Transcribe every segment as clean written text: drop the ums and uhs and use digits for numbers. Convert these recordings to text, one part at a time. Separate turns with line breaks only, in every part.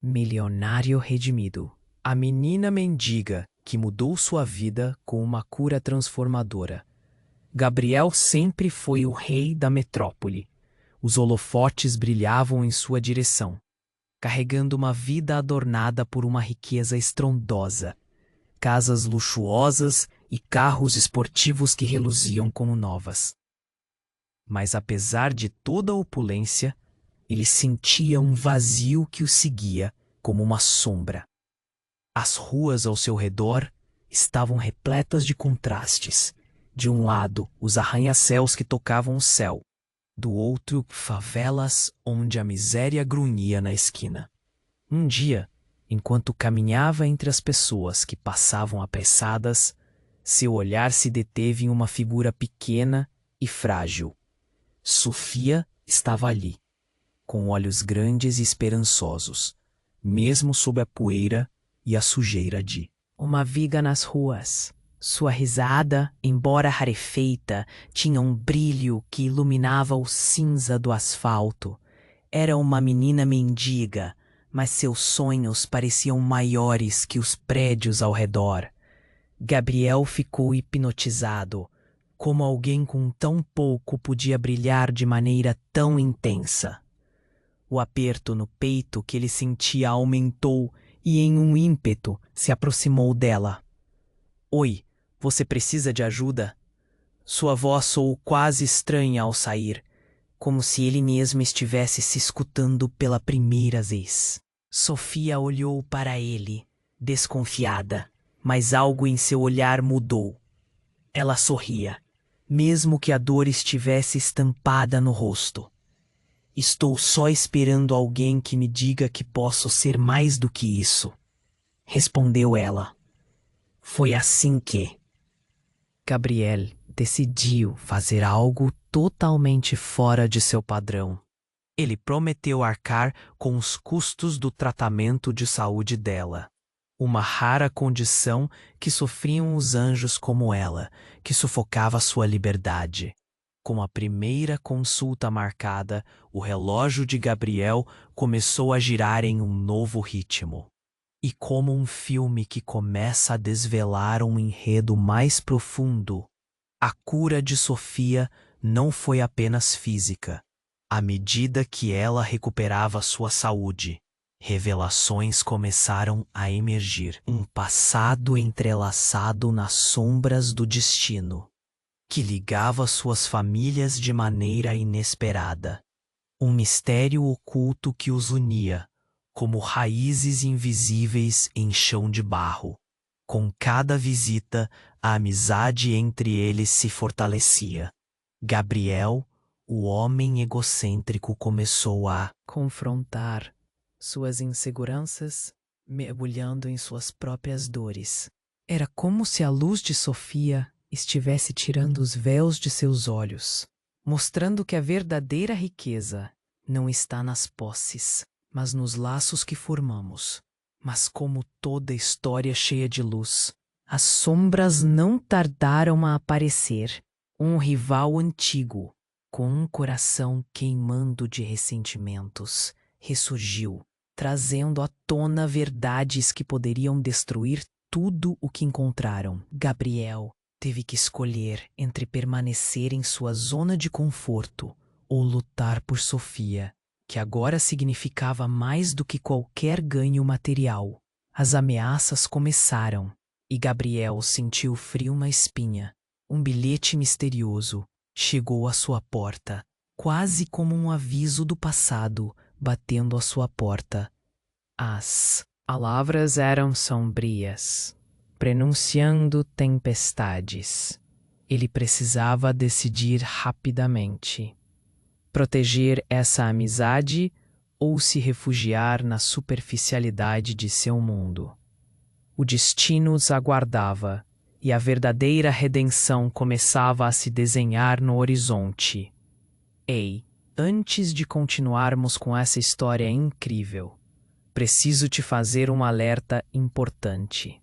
Milionário redimido. A menina mendiga que mudou sua vida com uma cura transformadora. Gabriel sempre foi o rei da metrópole. Os holofotes brilhavam em sua direção, carregando uma vida adornada por uma riqueza estrondosa. Casas luxuosas e carros esportivos que reluziam como novas. Mas apesar de toda a opulência, ele sentia um vazio que o seguia como uma sombra. As ruas ao seu redor estavam repletas de contrastes. De um lado, os arranha-céus que tocavam o céu. Do outro, favelas onde a miséria grunhia na esquina. Um dia, enquanto caminhava entre as pessoas que passavam apressadas, seu olhar se deteve em uma figura pequena e frágil. Sofia estava ali, com olhos grandes e esperançosos, mesmo sob a poeira e a sujeira de uma viga nas ruas. Sua risada, embora rarefeita, tinha um brilho que iluminava o cinza do asfalto. Era uma menina mendiga, mas seus sonhos pareciam maiores que os prédios ao redor. Gabriel ficou hipnotizado. Como alguém com tão pouco podia brilhar de maneira tão intensa? O aperto no peito que ele sentia aumentou e, em um ímpeto, se aproximou dela. Oi, você precisa de ajuda? Sua voz soou quase estranha ao sair, como se ele mesmo estivesse se escutando pela primeira vez. Sofia olhou para ele, desconfiada, mas algo em seu olhar mudou. Ela sorria, mesmo que a dor estivesse estampada no rosto. Estou só esperando alguém que me diga que posso ser mais do que isso, respondeu ela. Foi assim que Gabriel decidiu fazer algo totalmente fora de seu padrão. Ele prometeu arcar com os custos do tratamento de saúde dela. Uma rara condição que sofriam os anjos como ela, que sufocava sua liberdade. Com a primeira consulta marcada, o relógio de Gabriel começou a girar em um novo ritmo. E como um filme que começa a desvelar um enredo mais profundo, a cura de Sofia não foi apenas física. À medida que ela recuperava sua saúde, revelações começaram a emergir. Um passado entrelaçado nas sombras do destino, que ligava suas famílias de maneira inesperada. Um mistério oculto que os unia, como raízes invisíveis em chão de barro. Com cada visita, a amizade entre eles se fortalecia. Gabriel, o homem egocêntrico, começou a confrontar suas inseguranças, mergulhando em suas próprias dores. Era como se a luz de Sofia estivesse tirando os véus de seus olhos, mostrando que a verdadeira riqueza não está nas posses, mas nos laços que formamos. Mas como toda história cheia de luz, as sombras não tardaram a aparecer. Um rival antigo, com um coração queimando de ressentimentos, ressurgiu, trazendo à tona verdades que poderiam destruir tudo o que encontraram. Gabriel teve que escolher entre permanecer em sua zona de conforto ou lutar por Sofia, que agora significava mais do que qualquer ganho material. As ameaças começaram, e Gabriel sentiu frio na espinha. Um bilhete misterioso chegou à sua porta, quase como um aviso do passado batendo à sua porta. As palavras eram sombrias, prenunciando tempestades. Ele precisava decidir rapidamente: proteger essa amizade ou se refugiar na superficialidade de seu mundo. O destino os aguardava, e a verdadeira redenção começava a se desenhar no horizonte. Ei, antes de continuarmos com essa história incrível, preciso te fazer um alerta importante.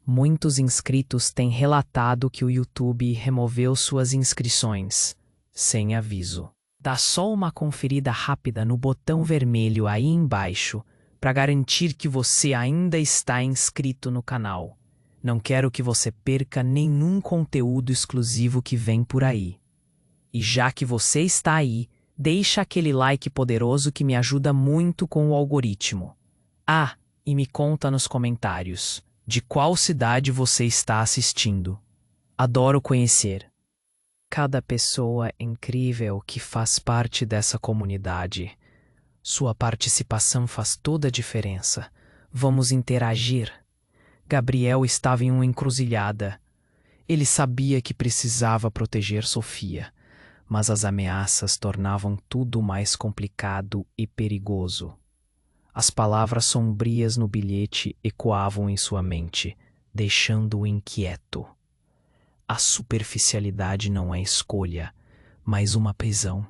Muitos inscritos têm relatado que o YouTube removeu suas inscrições, sem aviso. Dá só uma conferida rápida no botão vermelho aí embaixo, para garantir que você ainda está inscrito no canal. Não quero que você perca nenhum conteúdo exclusivo que vem por aí. E já que você está aí, deixa aquele like poderoso que me ajuda muito com o algoritmo. Ah, e me conta nos comentários de qual cidade você está assistindo. Adoro conhecer cada pessoa incrível que faz parte dessa comunidade. Sua participação faz toda a diferença. Vamos interagir. Gabriel estava em uma encruzilhada. Ele sabia que precisava proteger Sofia, mas as ameaças tornavam tudo mais complicado e perigoso. As palavras sombrias no bilhete ecoavam em sua mente, deixando-o inquieto. A superficialidade não é escolha, mas uma prisão.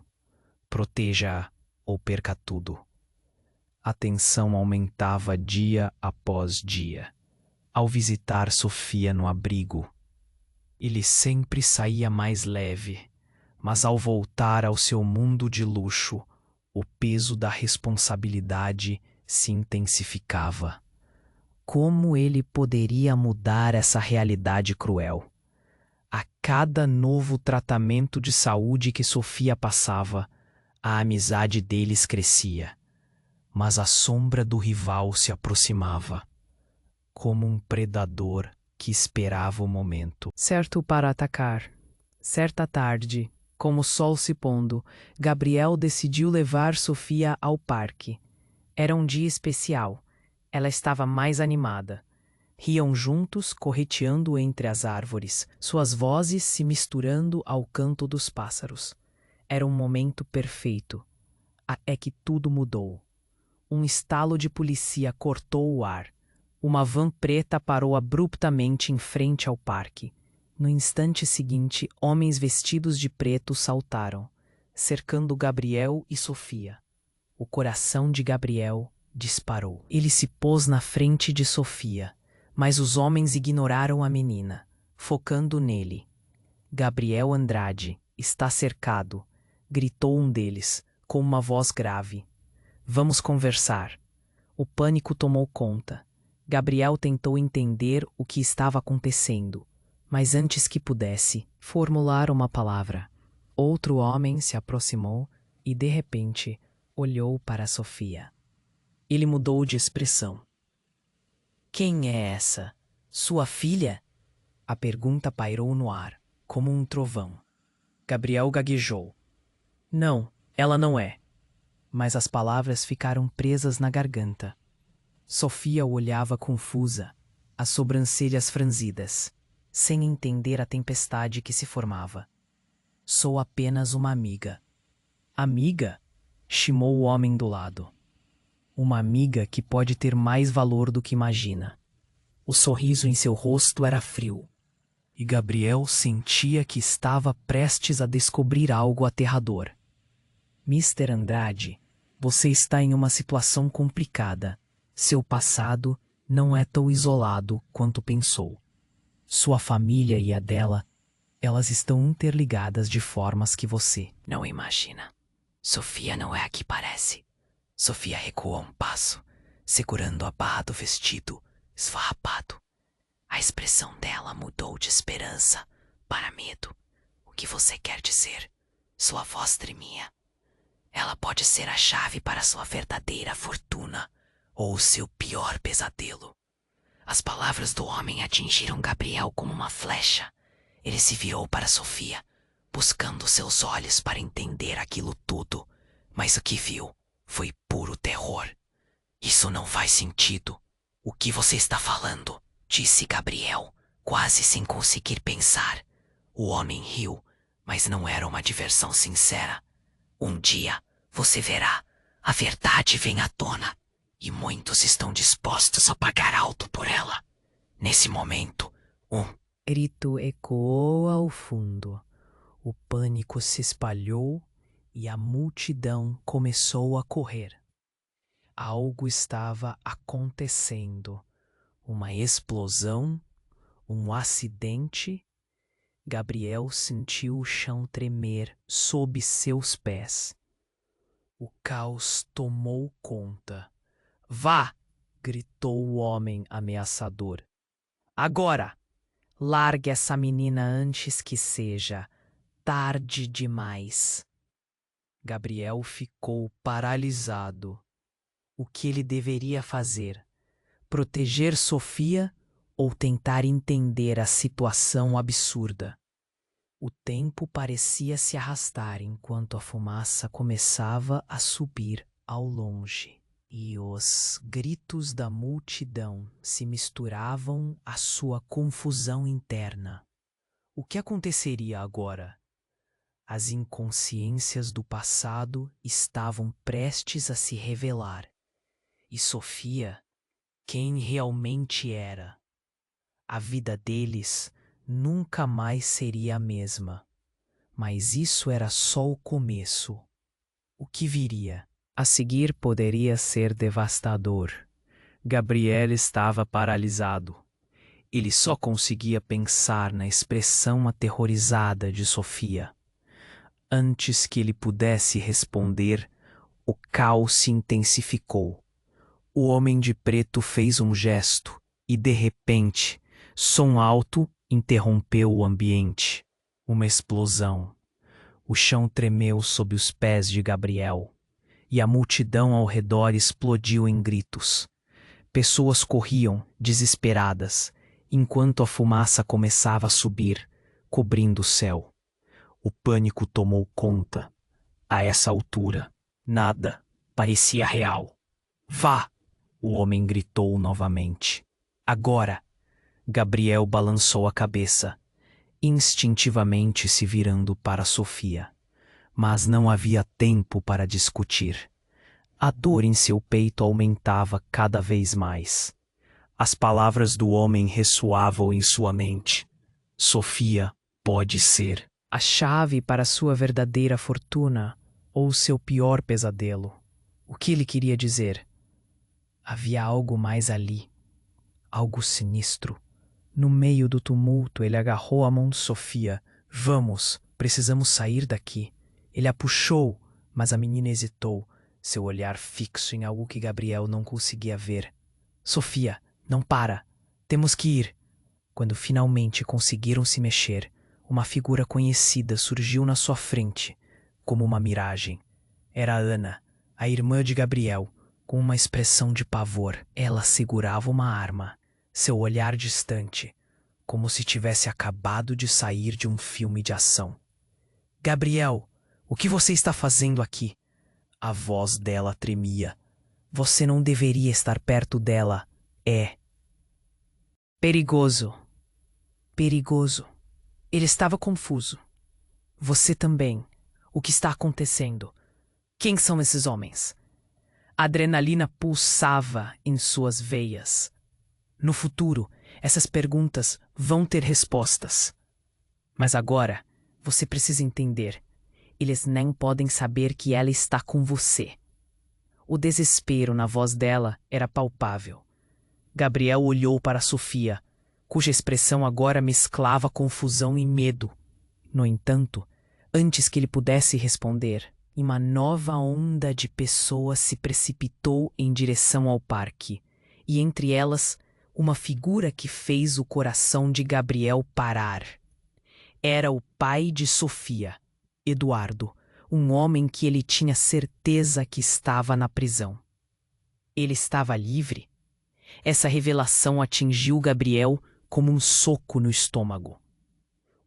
Proteja-a ou perca tudo. A tensão aumentava dia após dia. Ao visitar Sofia no abrigo, ele sempre saía mais leve, mas ao voltar ao seu mundo de luxo, o peso da responsabilidade se intensificava. Como ele poderia mudar essa realidade cruel? A cada novo tratamento de saúde que Sofia passava, a amizade deles crescia, mas a sombra do rival se aproximava, como um predador que esperava o momento certo para atacar. Certa tarde, como o sol se pondo, Gabriel decidiu levar Sofia ao parque. Era um dia especial. Ela estava mais animada. Riam juntos, correteando entre as árvores, suas vozes se misturando ao canto dos pássaros. Era um momento perfeito. É que tudo mudou. Um estalo de polícia cortou o ar. Uma van preta parou abruptamente em frente ao parque. No instante seguinte, homens vestidos de preto saltaram, cercando Gabriel e Sofia. O coração de Gabriel disparou. Ele se pôs na frente de Sofia, mas os homens ignoraram a menina, focando nele. Gabriel Andrade está cercado, gritou um deles, com uma voz grave. Vamos conversar. O pânico tomou conta. Gabriel tentou entender o que estava acontecendo, mas antes que pudesse formular uma palavra, outro homem se aproximou e, de repente, olhou para Sofia. Ele mudou de expressão. Quem é essa? Sua filha? A pergunta pairou no ar, como um trovão. Gabriel gaguejou. Não, ela não é. Mas as palavras ficaram presas na garganta. Sofia o olhava confusa, as sobrancelhas franzidas, sem entender a tempestade que se formava. Sou apenas uma amiga. Amiga? Chimou o homem do lado. Uma amiga que pode ter mais valor do que imagina. O sorriso em seu rosto era frio, e Gabriel sentia que estava prestes a descobrir algo aterrador. Mister Andrade, você está em uma situação complicada. Seu passado não é tão isolado quanto pensou. Sua família e a dela, elas estão interligadas de formas que você não imagina. Sofia não é a que parece. Sofia recuou um passo, segurando a barra do vestido, esfarrapado. A expressão dela mudou de esperança para medo. O que você quer dizer? Sua voz tremia. Ela pode ser a chave para sua verdadeira fortuna ou o seu pior pesadelo. As palavras do homem atingiram Gabriel como uma flecha. Ele se virou para Sofia, buscando seus olhos para entender aquilo tudo, mas o que viu foi puro terror. Isso não faz sentido. O que você está falando? Disse Gabriel, quase sem conseguir pensar. O homem riu, mas não era uma diversão sincera. Um dia, você verá, a verdade vem à tona, e muitos estão dispostos a pagar alto por ela. Nesse momento, um grito ecoou ao fundo. O pânico se espalhou e a multidão começou a correr. Algo estava acontecendo. Uma explosão, um acidente. Gabriel sentiu o chão tremer sob seus pés. O caos tomou conta. Vá! Gritou o homem ameaçador. Agora! Largue essa menina antes que seja tarde demais. Gabriel ficou paralisado. O que ele deveria fazer? Proteger Sofia ou tentar entender a situação absurda? O tempo parecia se arrastar enquanto a fumaça começava a subir ao longe e os gritos da multidão se misturavam à sua confusão interna. O que aconteceria agora? As inconsciências do passado estavam prestes a se revelar. E Sofia, quem realmente era? A vida deles nunca mais seria a mesma. Mas isso era só o começo. O que viria a seguir poderia ser devastador. Gabriel estava paralisado. Ele só conseguia pensar na expressão aterrorizada de Sofia. Antes que ele pudesse responder, o caos se intensificou. O homem de preto fez um gesto e, de repente, som alto interrompeu o ambiente. Uma explosão. O chão tremeu sob os pés de Gabriel e a multidão ao redor explodiu em gritos. Pessoas corriam, desesperadas, enquanto a fumaça começava a subir, cobrindo o céu. O pânico tomou conta. A essa altura, nada parecia real. Vá! O homem gritou novamente. Agora! Gabriel balançou a cabeça, instintivamente se virando para Sofia. Mas não havia tempo para discutir. A dor em seu peito aumentava cada vez mais. As palavras do homem ressoavam em sua mente. Sofia pode ser a chave para sua verdadeira fortuna ou seu pior pesadelo. O que ele queria dizer? Havia algo mais ali, algo sinistro. No meio do tumulto, ele agarrou a mão de Sofia. Vamos, precisamos sair daqui. Ele a puxou, mas a menina hesitou, seu olhar fixo em algo que Gabriel não conseguia ver. Sofia, não para. Temos que ir. Quando finalmente conseguiram se mexer, uma figura conhecida surgiu na sua frente, como uma miragem. Era Ana, a irmã de Gabriel, com uma expressão de pavor. Ela segurava uma arma, seu olhar distante, como se tivesse acabado de sair de um filme de ação. Gabriel, o que você está fazendo aqui? A voz dela tremia. Você não deveria estar perto dela. É perigoso. Perigoso. Ele estava confuso. Você também. O que está acontecendo? Quem são esses homens? A adrenalina pulsava em suas veias. No futuro, essas perguntas vão ter respostas. Mas agora, você precisa entender. Eles nem podem saber que ela está com você. O desespero na voz dela era palpável. Gabriel olhou para Sofia, cuja expressão agora mesclava confusão e medo. No entanto, antes que ele pudesse responder, uma nova onda de pessoas se precipitou em direção ao parque, e entre elas, uma figura que fez o coração de Gabriel parar. Era o pai de Sofia, Eduardo, um homem que ele tinha certeza que estava na prisão. Ele estava livre? Essa revelação atingiu Gabriel como um soco no estômago.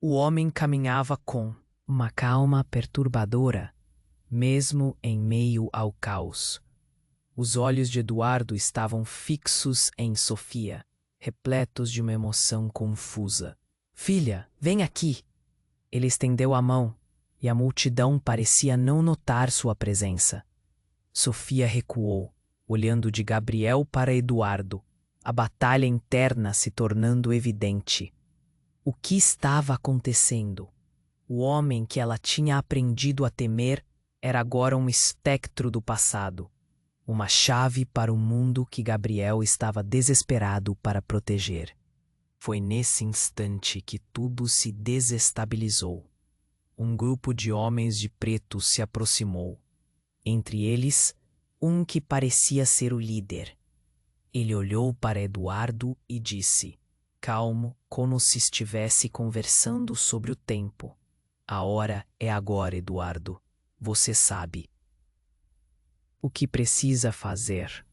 O homem caminhava com uma calma perturbadora, mesmo em meio ao caos. Os olhos de Eduardo estavam fixos em Sofia, repletos de uma emoção confusa. Filha, vem aqui! Ele estendeu a mão, e a multidão parecia não notar sua presença. Sofia recuou, olhando de Gabriel para Eduardo, a batalha interna se tornando evidente. O que estava acontecendo? O homem que ela tinha aprendido a temer era agora um espectro do passado, uma chave para o mundo que Gabriel estava desesperado para proteger. Foi nesse instante que tudo se desestabilizou. Um grupo de homens de preto se aproximou. Entre eles, um que parecia ser o líder. Ele olhou para Eduardo e disse, calmo, como se estivesse conversando sobre o tempo. A hora é agora, Eduardo. Você sabe. O que precisa fazer?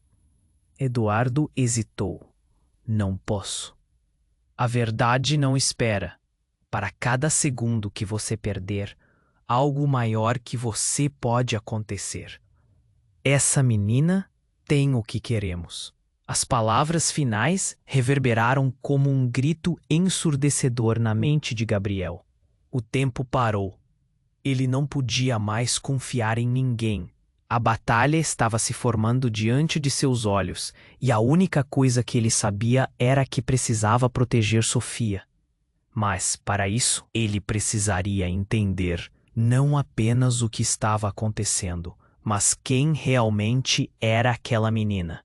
Eduardo hesitou. Não posso. A verdade não espera. Para cada segundo que você perder, algo maior que você pode acontecer. Essa menina tem o que queremos. As palavras finais reverberaram como um grito ensurdecedor na mente de Gabriel. O tempo parou. Ele não podia mais confiar em ninguém. A batalha estava se formando diante de seus olhos, e a única coisa que ele sabia era que precisava proteger Sofia. Mas, para isso, ele precisaria entender não apenas o que estava acontecendo, mas quem realmente era aquela menina.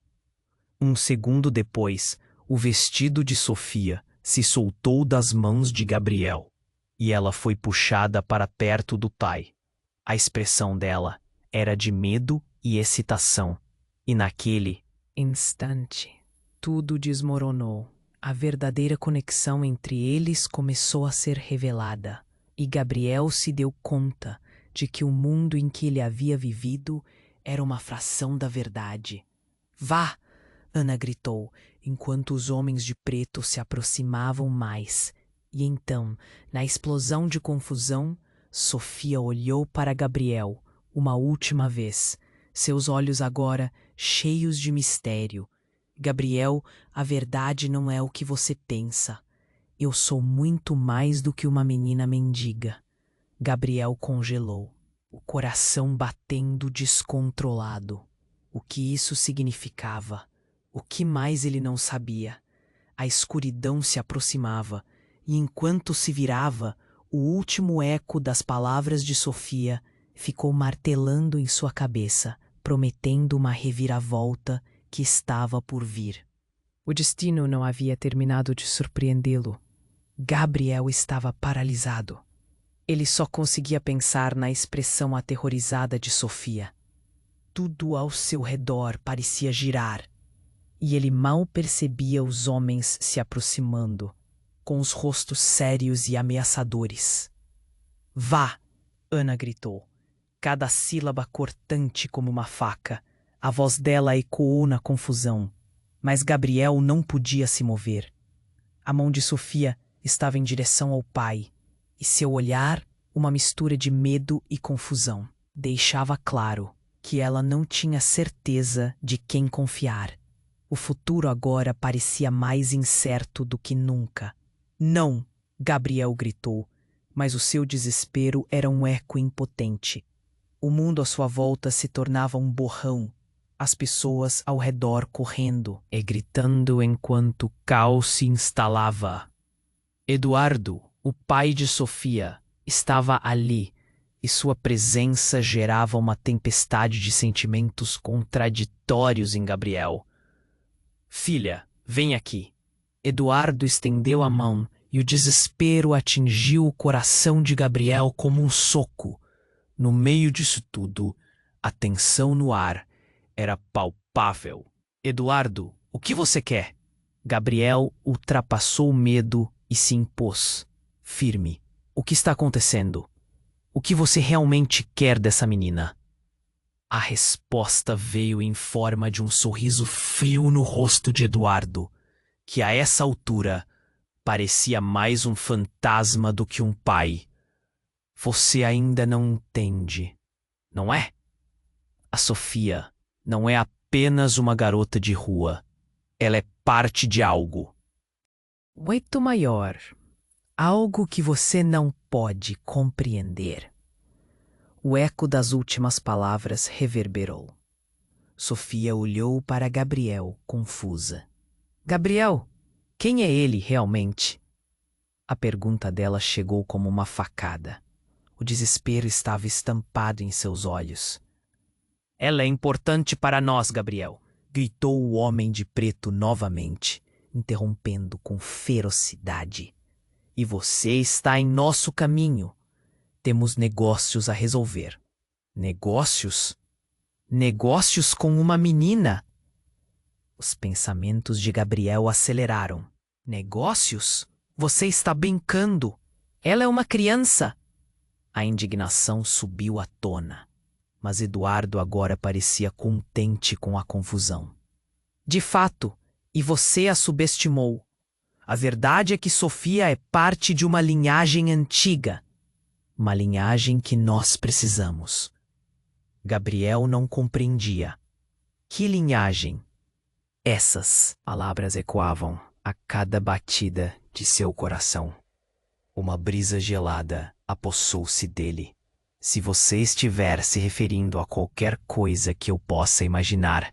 Um segundo depois, o vestido de Sofia se soltou das mãos de Gabriel, e ela foi puxada para perto do pai. A expressão dela era de medo e excitação, e naquele instante, tudo desmoronou. A verdadeira conexão entre eles começou a ser revelada, e Gabriel se deu conta de que o mundo em que ele havia vivido era uma fração da verdade. Vá! Ana gritou, enquanto os homens de preto se aproximavam mais. E então, na explosão de confusão, Sofia olhou para Gabriel uma última vez, seus olhos agora cheios de mistério. Gabriel, a verdade não é o que você pensa. Eu sou muito mais do que uma menina mendiga. Gabriel congelou, o coração batendo descontrolado. O que isso significava? O que mais ele não sabia? A escuridão se aproximava, e enquanto se virava, o último eco das palavras de Sofia ficou martelando em sua cabeça, prometendo uma reviravolta que estava por vir. O destino não havia terminado de surpreendê-lo. Gabriel estava paralisado. Ele só conseguia pensar na expressão aterrorizada de Sofia. Tudo ao seu redor parecia girar, e ele mal percebia os homens se aproximando, com os rostos sérios e ameaçadores. Vá! Ana gritou, cada sílaba cortante como uma faca. A voz dela ecoou na confusão, mas Gabriel não podia se mover. A mão de Sofia estava em direção ao pai, e seu olhar, uma mistura de medo e confusão, deixava claro que ela não tinha certeza de quem confiar. O futuro agora parecia mais incerto do que nunca. Não! Gabriel gritou, mas o seu desespero era um eco impotente. O mundo à sua volta se tornava um borrão, as pessoas ao redor correndo e gritando enquanto o caos se instalava. Eduardo, o pai de Sofia, estava ali, e sua presença gerava uma tempestade de sentimentos contraditórios em Gabriel. Filha, vem aqui. Eduardo estendeu a mão e o desespero atingiu o coração de Gabriel como um soco. No meio disso tudo, a tensão no ar era palpável. Eduardo, o que você quer? Gabriel ultrapassou o medo e se impôs, firme. O que está acontecendo? O que você realmente quer dessa menina? A resposta veio em forma de um sorriso frio no rosto de Eduardo, que a essa altura parecia mais um fantasma do que um pai. Você ainda não entende, não é? A Sofia não é apenas uma garota de rua. Ela é parte de algo. Muito maior. Algo que você não pode compreender. O eco das últimas palavras reverberou. Sofia olhou para Gabriel, confusa. Gabriel, quem é ele realmente? A pergunta dela chegou como uma facada. O desespero estava estampado em seus olhos. Ela é importante para nós, Gabriel, gritou o homem de preto novamente, interrompendo com ferocidade. E você está em nosso caminho. Temos negócios a resolver. Negócios? Negócios com uma menina? Os pensamentos de Gabriel aceleraram. Negócios? Você está brincando. Ela é uma criança. A indignação subiu à tona, mas Eduardo agora parecia contente com a confusão. De fato, e você a subestimou. A verdade é que Sofia é parte de uma linhagem antiga. Uma linhagem que nós precisamos. Gabriel não compreendia. Que linhagem? Essas palavras ecoavam a cada batida de seu coração. Uma brisa gelada apossou-se dele. Se você estiver se referindo a qualquer coisa que eu possa imaginar,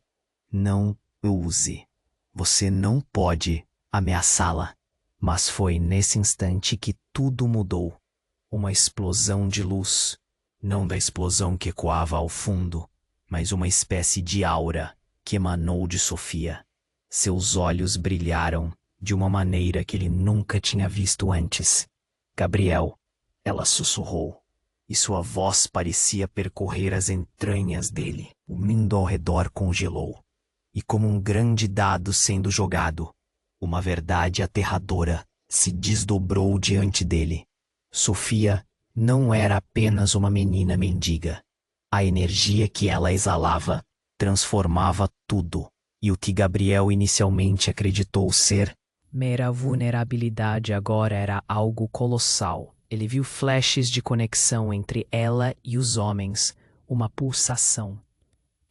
não o use. Você não pode ameaçá-la. Mas foi nesse instante que tudo mudou. Uma explosão de luz. Não da explosão que ecoava ao fundo, mas uma espécie de aura que emanou de Sofia. Seus olhos brilharam de uma maneira que ele nunca tinha visto antes. Gabriel, ela sussurrou, e sua voz parecia percorrer as entranhas dele. O mundo ao redor congelou, e como um grande dado sendo jogado, uma verdade aterradora se desdobrou diante dele. Sofia não era apenas uma menina mendiga. A energia que ela exalava transformava tudo, e o que Gabriel inicialmente acreditou ser mera vulnerabilidade agora era algo colossal. Ele viu flashes de conexão entre ela e os homens, uma pulsação.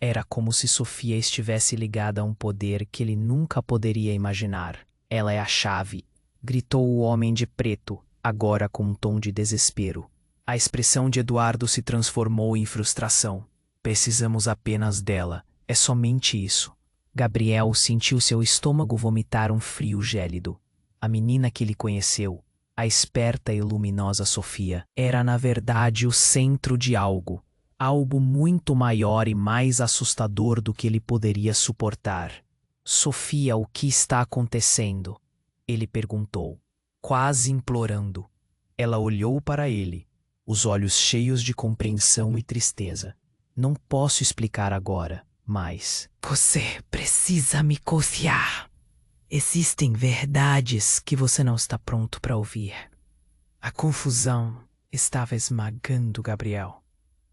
Era como se Sofia estivesse ligada a um poder que ele nunca poderia imaginar. Ela é a chave, gritou o homem de preto, agora com um tom de desespero. A expressão de Eduardo se transformou em frustração. Precisamos apenas dela. É somente isso. Gabriel sentiu seu estômago vomitar um frio gélido. A menina que ele conheceu, a esperta e luminosa Sofia, era na verdade o centro de algo. Algo muito maior e mais assustador do que ele poderia suportar. Sofia, o que está acontecendo? Ele perguntou, quase implorando. Ela olhou para ele, os olhos cheios de compreensão e tristeza. Não posso explicar agora, mas você precisa me confiar. Existem verdades que você não está pronto para ouvir. A confusão estava esmagando Gabriel.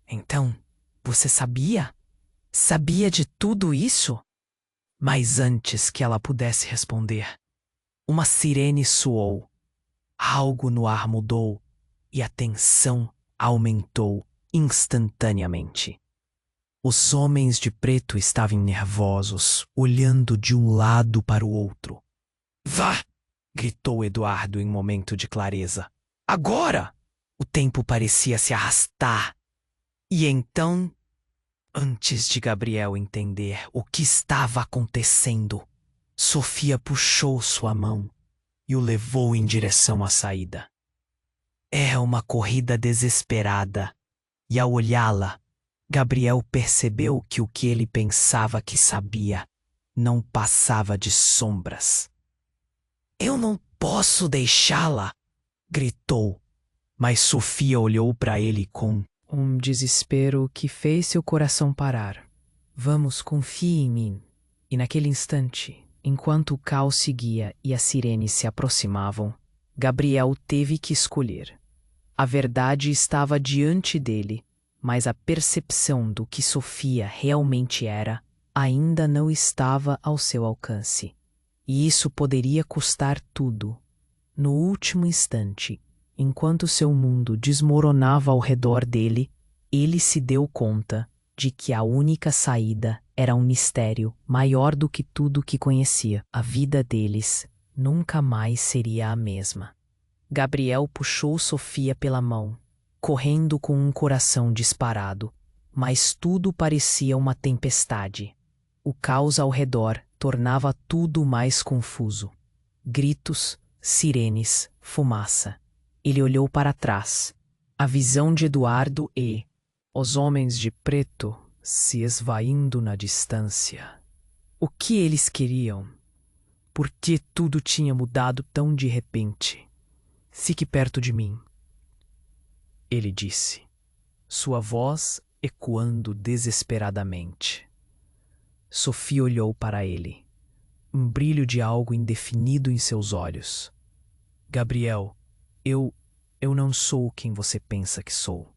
Então, você sabia? Sabia de tudo isso? Mas antes que ela pudesse responder, uma sirene soou. Algo no ar mudou e a tensão aumentou instantaneamente. Os homens de preto estavam nervosos, olhando de um lado para o outro. Vá! Gritou Eduardo em um momento de clareza. Agora! O tempo parecia se arrastar. E então, antes de Gabriel entender o que estava acontecendo, Sofia puxou sua mão e o levou em direção à saída. É uma corrida desesperada, e ao olhá-la, Gabriel percebeu que o que ele pensava que sabia não passava de sombras. Eu não posso deixá-la! Gritou, mas Sofia olhou para ele com um desespero que fez seu coração parar. Vamos, confie em mim. E naquele instante, enquanto o caos seguia e as sirenes se aproximavam, Gabriel teve que escolher. A verdade estava diante dele, mas a percepção do que Sofia realmente era ainda não estava ao seu alcance. E isso poderia custar tudo. No último instante, enquanto seu mundo desmoronava ao redor dele, ele se deu conta de que a única saída era um mistério maior do que tudo que conhecia. A vida deles nunca mais seria a mesma. Gabriel puxou Sofia pela mão, correndo com um coração disparado, mas tudo parecia uma tempestade. O caos ao redor tornava tudo mais confuso. Gritos, sirenes, fumaça. Ele olhou para trás. A visão de Eduardo e os homens de preto se esvaindo na distância. O que eles queriam? Por que tudo tinha mudado tão de repente? Fique perto de mim, ele disse. Sua voz ecoando desesperadamente. Sofia olhou para ele, um brilho de algo indefinido em seus olhos. Gabriel, eu não sou quem você pensa que sou.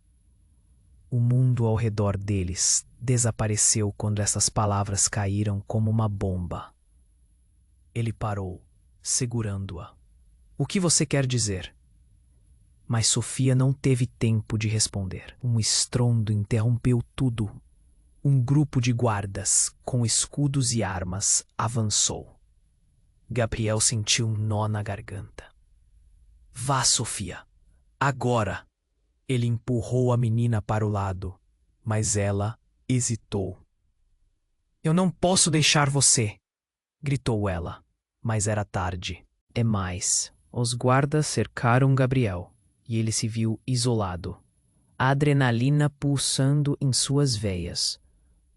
O mundo ao redor deles desapareceu quando essas palavras caíram como uma bomba. Ele parou, segurando-a. O que você quer dizer? Mas Sofia não teve tempo de responder. Um estrondo interrompeu tudo. Um grupo de guardas, com escudos e armas, avançou. Gabriel sentiu um nó na garganta. Vá, Sofia. Agora! Ele empurrou a menina para o lado, mas ela hesitou. Eu não posso deixar você! Gritou ela, mas era tarde. É mais. Os guardas cercaram Gabriel e ele se viu isolado. A adrenalina pulsando em suas veias.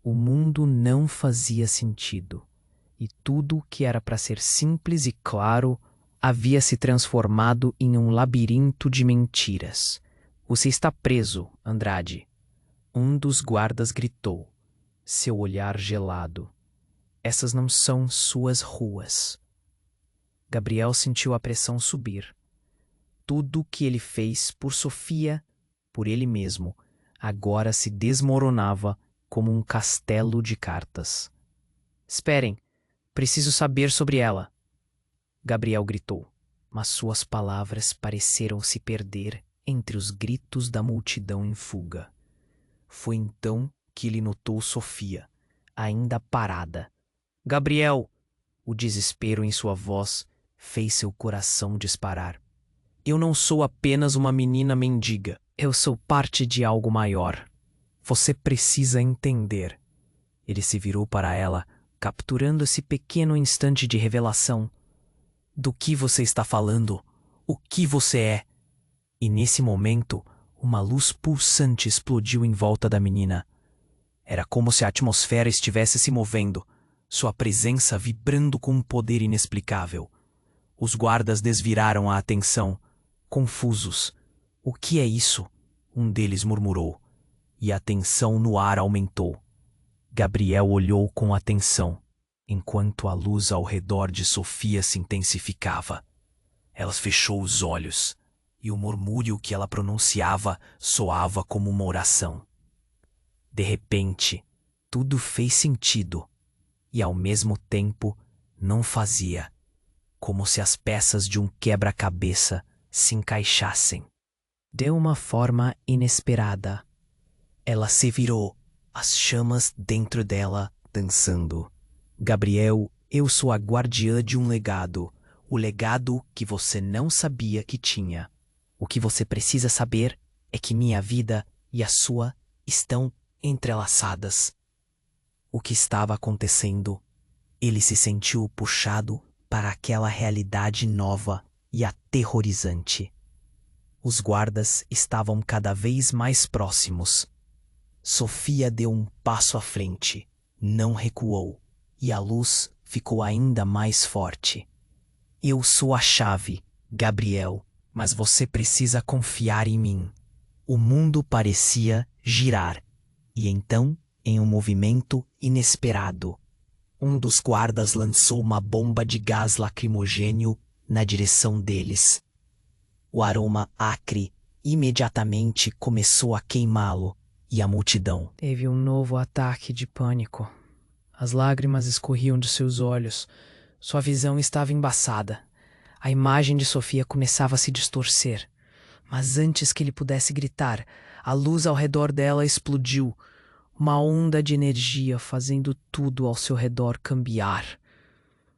O mundo não fazia sentido. E tudo que era para ser simples e claro havia se transformado em um labirinto de mentiras. Você está preso, Andrade. Um dos guardas gritou, seu olhar gelado. Essas não são suas ruas. Gabriel sentiu a pressão subir. Tudo o que ele fez por Sofia, por ele mesmo, agora se desmoronava como um castelo de cartas. Esperem, preciso saber sobre ela. Gabriel gritou, mas suas palavras pareceram se perder entre os gritos da multidão em fuga. Foi então que ele notou Sofia, ainda parada. Gabriel! O desespero em sua voz fez seu coração disparar. Eu não sou apenas uma menina mendiga. Eu sou parte de algo maior. Você precisa entender. Ele se virou para ela, capturando esse pequeno instante de revelação. Do que você está falando? O que você é? E nesse momento, uma luz pulsante explodiu em volta da menina. Era como se a atmosfera estivesse se movendo, sua presença vibrando com um poder inexplicável. Os guardas desviraram a atenção, confusos. O que é isso? Um deles murmurou, e a tensão no ar aumentou. Gabriel olhou com atenção, enquanto a luz ao redor de Sofia se intensificava. Ela fechou os olhos, e o murmúrio que ela pronunciava soava como uma oração. De repente, tudo fez sentido, e ao mesmo tempo não fazia, como se as peças de um quebra-cabeça se encaixassem. De uma forma inesperada, ela se virou, as chamas dentro dela dançando. Gabriel, eu sou a guardiã de um legado, o legado que você não sabia que tinha. O que você precisa saber é que minha vida e a sua estão entrelaçadas. O que estava acontecendo? Ele se sentiu puxado para aquela realidade nova e aterrorizante. Os guardas estavam cada vez mais próximos. Sofia deu um passo à frente, não recuou, e a luz ficou ainda mais forte. Eu sou a chave, Gabriel, mas você precisa confiar em mim. O mundo parecia girar, e então, em um movimento inesperado, um dos guardas lançou uma bomba de gás lacrimogêneo na direção deles. O aroma acre imediatamente começou a queimá-lo, e a multidão teve um novo ataque de pânico. As lágrimas escorriam de seus olhos. Sua visão estava embaçada. A imagem de Sofia começava a se distorcer. Mas antes que ele pudesse gritar, a luz ao redor dela explodiu. Uma onda de energia fazendo tudo ao seu redor cambiar.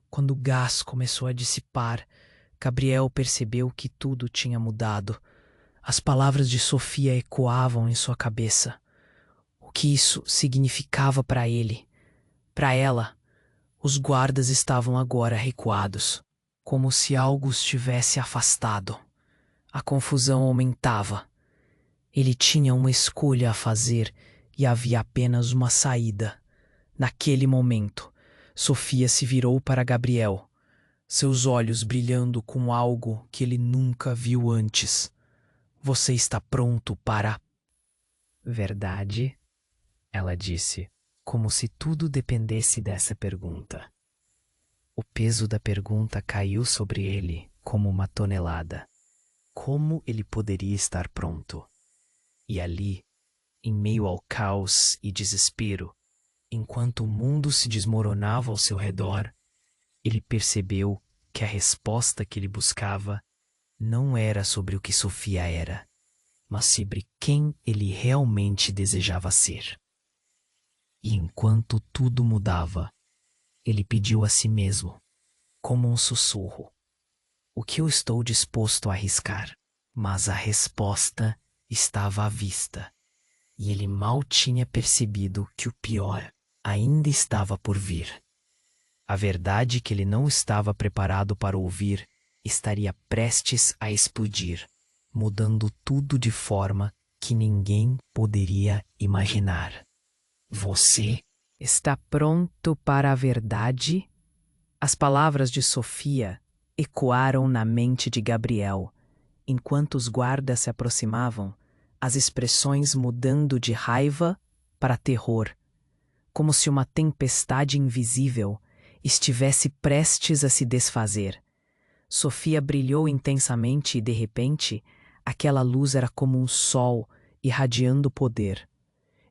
Quando o gás começou a dissipar, Gabriel percebeu que tudo tinha mudado. As palavras de Sofia ecoavam em sua cabeça. O que isso significava para ele? Para ela, os guardas estavam agora recuados, como se algo os tivesse afastado. A confusão aumentava. Ele tinha uma escolha a fazer e havia apenas uma saída. Naquele momento, Sofia se virou para Gabriel, seus olhos brilhando com algo que ele nunca viu antes. Você está pronto para... Verdade? ela disse, como se tudo dependesse dessa pergunta. O peso da pergunta caiu sobre ele como uma tonelada. Como ele poderia estar pronto? E ali, em meio ao caos e desespero, enquanto o mundo se desmoronava ao seu redor, ele percebeu que a resposta que ele buscava não era sobre o que Sofia era, mas sobre quem ele realmente desejava ser. E enquanto tudo mudava, ele pediu a si mesmo, como um sussurro: o que eu estou disposto a arriscar? Mas a resposta estava à vista, e ele mal tinha percebido que o pior ainda estava por vir. A verdade que ele não estava preparado para ouvir estaria prestes a explodir, mudando tudo de forma que ninguém poderia imaginar. Você está pronto para a verdade? As palavras de Sofia ecoaram na mente de Gabriel, enquanto os guardas se aproximavam, as expressões mudando de raiva para terror, como se uma tempestade invisível estivesse prestes a se desfazer. Sofia brilhou intensamente e, de repente, aquela luz era como um sol irradiando poder.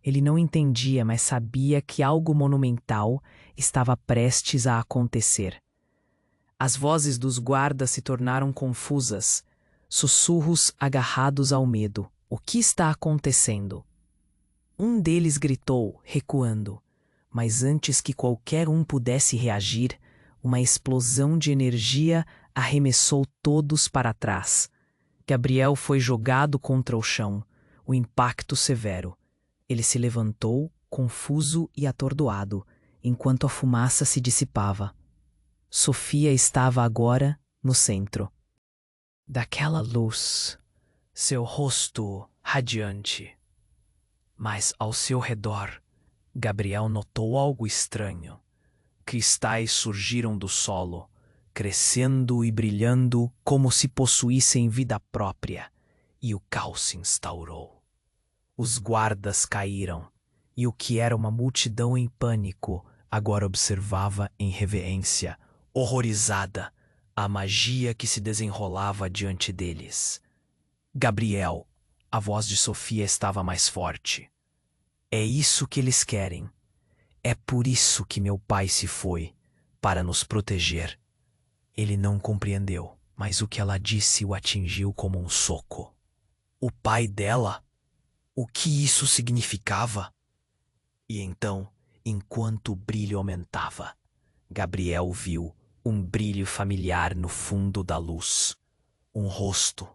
Ele não entendia, mas sabia que algo monumental estava prestes a acontecer. As vozes dos guardas se tornaram confusas, sussurros agarrados ao medo. O que está acontecendo? Um deles gritou, recuando, mas antes que qualquer um pudesse reagir, uma explosão de energia arremessou todos para trás. Gabriel foi jogado contra o chão, o impacto severo. Ele se levantou, confuso e atordoado, enquanto a fumaça se dissipava. Sofia estava agora no centro daquela luz, seu rosto radiante. Mas ao seu redor, Gabriel notou algo estranho. Cristais surgiram do solo, crescendo e brilhando como se possuíssem vida própria, e o caos se instaurou. Os guardas caíram, e o que era uma multidão em pânico agora observava em reverência, horrorizada, a magia que se desenrolava diante deles. Gabriel, a voz de Sofia estava mais forte. É isso que eles querem. É por isso que meu pai se foi, para nos proteger. Ele não compreendeu, mas o que ela disse o atingiu como um soco. O pai dela? O que isso significava? E então, enquanto o brilho aumentava, Gabriel viu um brilho familiar no fundo da luz. Um rosto,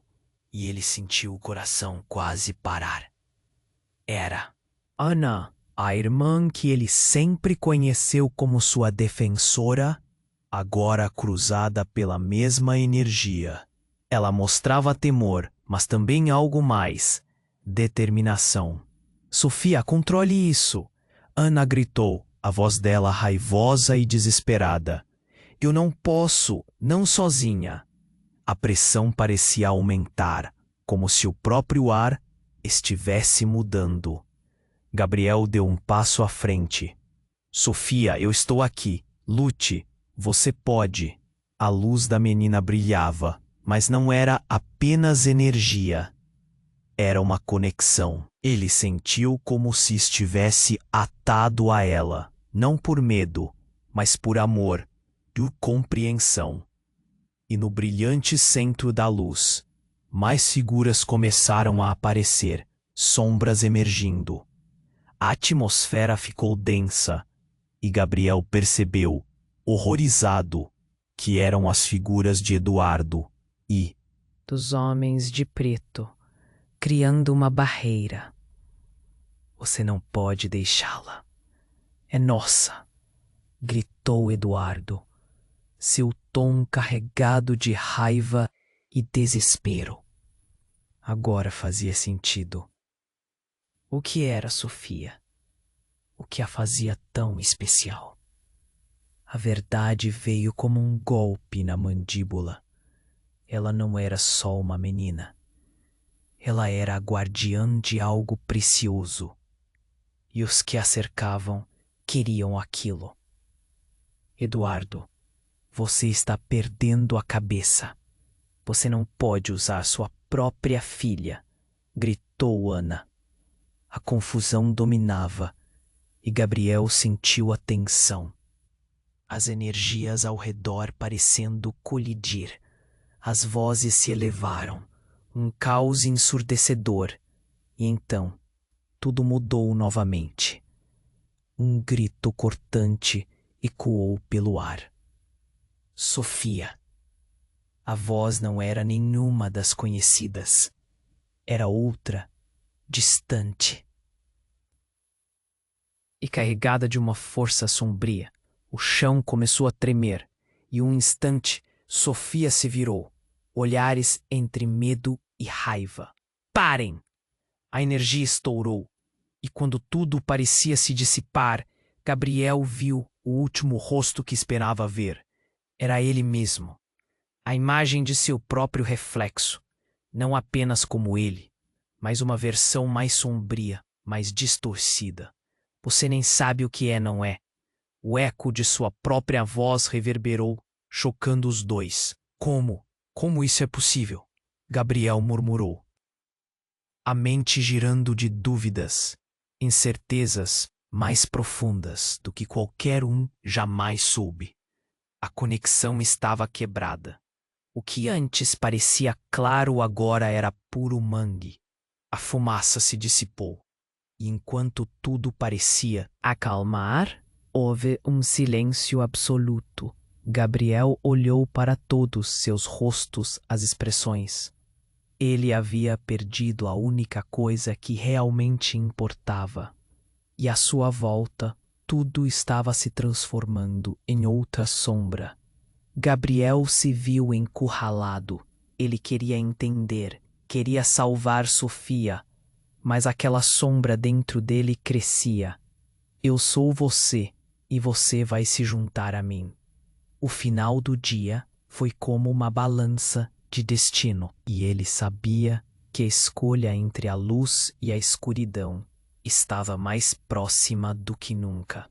e ele sentiu o coração quase parar. Era Ana, a irmã que ele sempre conheceu como sua defensora, agora cruzada pela mesma energia. Ela mostrava temor, mas também algo mais: determinação. Sofia, controle isso! Ana gritou, a voz dela raivosa e desesperada. Eu não posso, não sozinha. A pressão parecia aumentar, como se o próprio ar estivesse mudando. Gabriel deu um passo à frente. Sofia, eu estou aqui. Lute. Você pode. A luz da menina brilhava, mas não era apenas energia. Era uma conexão. Ele sentiu como se estivesse atado a ela, não por medo, mas por amor e compreensão. E no brilhante centro da luz, mais figuras começaram a aparecer, sombras emergindo. A atmosfera ficou densa, e Gabriel percebeu, horrorizado, que eram as figuras de Eduardo e dos homens de preto, criando uma barreira. Você não pode deixá-la. É nossa, gritou Eduardo, seu tom carregado de raiva e desespero. Agora fazia sentido. O que era Sofia? O que a fazia tão especial? A verdade veio como um golpe na mandíbula. Ela não era só uma menina. Ela era a guardiã de algo precioso. e os que a cercavam queriam aquilo. Eduardo, você está perdendo a cabeça. Você não pode usar sua própria filha, gritou Ana. A confusão dominava e Gabriel sentiu a tensão. As energias ao redor parecendo colidir. As vozes se elevaram, um caos ensurdecedor. E então, tudo mudou novamente. Um grito cortante ecoou pelo ar. Sofia. A voz não era nenhuma das conhecidas. Era outra, distante. E carregada de uma força sombria, o chão começou a tremer, e um instante Sofia se virou, olhares entre medo e raiva. Parem! A energia estourou, e quando tudo parecia se dissipar, Gabriel viu o último rosto que esperava ver. Era ele mesmo. A imagem de seu próprio reflexo, não apenas como ele, mas uma versão mais sombria, mais distorcida. Você nem sabe o que é, não é? O eco de sua própria voz reverberou, chocando os dois. Como? Como isso é possível? Gabriel murmurou. A mente girando de dúvidas, incertezas mais profundas do que qualquer um jamais soube. A conexão estava quebrada. O que antes parecia claro agora era puro mangue. A fumaça se dissipou. E enquanto tudo parecia acalmar, houve um silêncio absoluto. Gabriel olhou para todos seus rostos, as expressões. Ele havia perdido a única coisa que realmente importava. E à sua volta, tudo estava se transformando em outra sombra. Gabriel se viu encurralado. Ele queria entender, queria salvar Sofia, mas aquela sombra dentro dele crescia. Eu sou você, e você vai se juntar a mim. O final do dia foi como uma balança de destino, e ele sabia que a escolha entre a luz e a escuridão estava mais próxima do que nunca.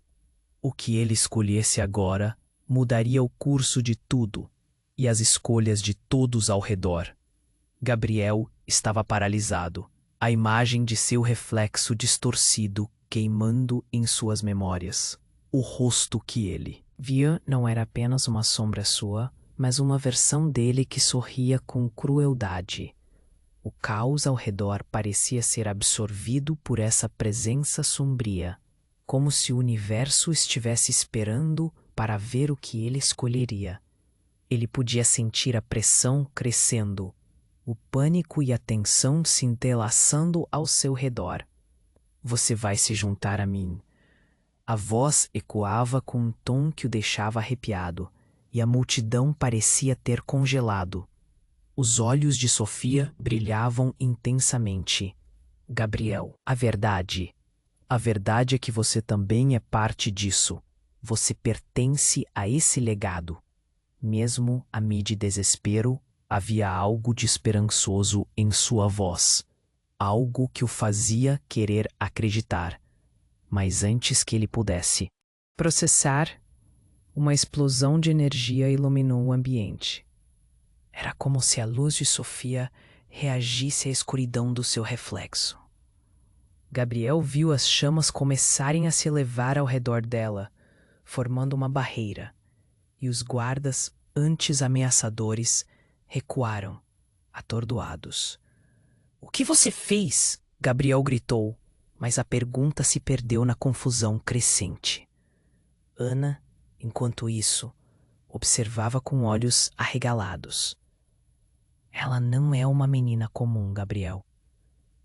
O que ele escolhesse agora mudaria o curso de tudo e as escolhas de todos ao redor. Gabriel estava paralisado, a imagem de seu reflexo distorcido queimando em suas memórias. O rosto que ele via não era apenas uma sombra sua, mas uma versão dele que sorria com crueldade. O caos ao redor parecia ser absorvido por essa presença sombria, como se o universo estivesse esperando para ver o que ele escolheria. Ele podia sentir a pressão crescendo, o pânico e a tensão se entrelaçando ao seu redor. Você vai se juntar a mim. A voz ecoava com um tom que o deixava arrepiado, e a multidão parecia ter congelado. Os olhos de Sofia brilhavam intensamente. Gabriel, a verdade é que você também é parte disso. Você pertence a esse legado. Mesmo a de desespero, havia algo de esperançoso em sua voz. Algo que o fazia querer acreditar. Mas antes que ele pudesse processar, uma explosão de energia iluminou o ambiente. Era como se a luz de Sofia reagisse à escuridão do seu reflexo. Gabriel viu as chamas começarem a se elevar ao redor dela, formando uma barreira, e os guardas, antes ameaçadores, recuaram, atordoados. "O que você fez?" Gabriel gritou, mas a pergunta se perdeu na confusão crescente. Ana, enquanto isso, observava com olhos arregalados. Ela não é uma menina comum, Gabriel.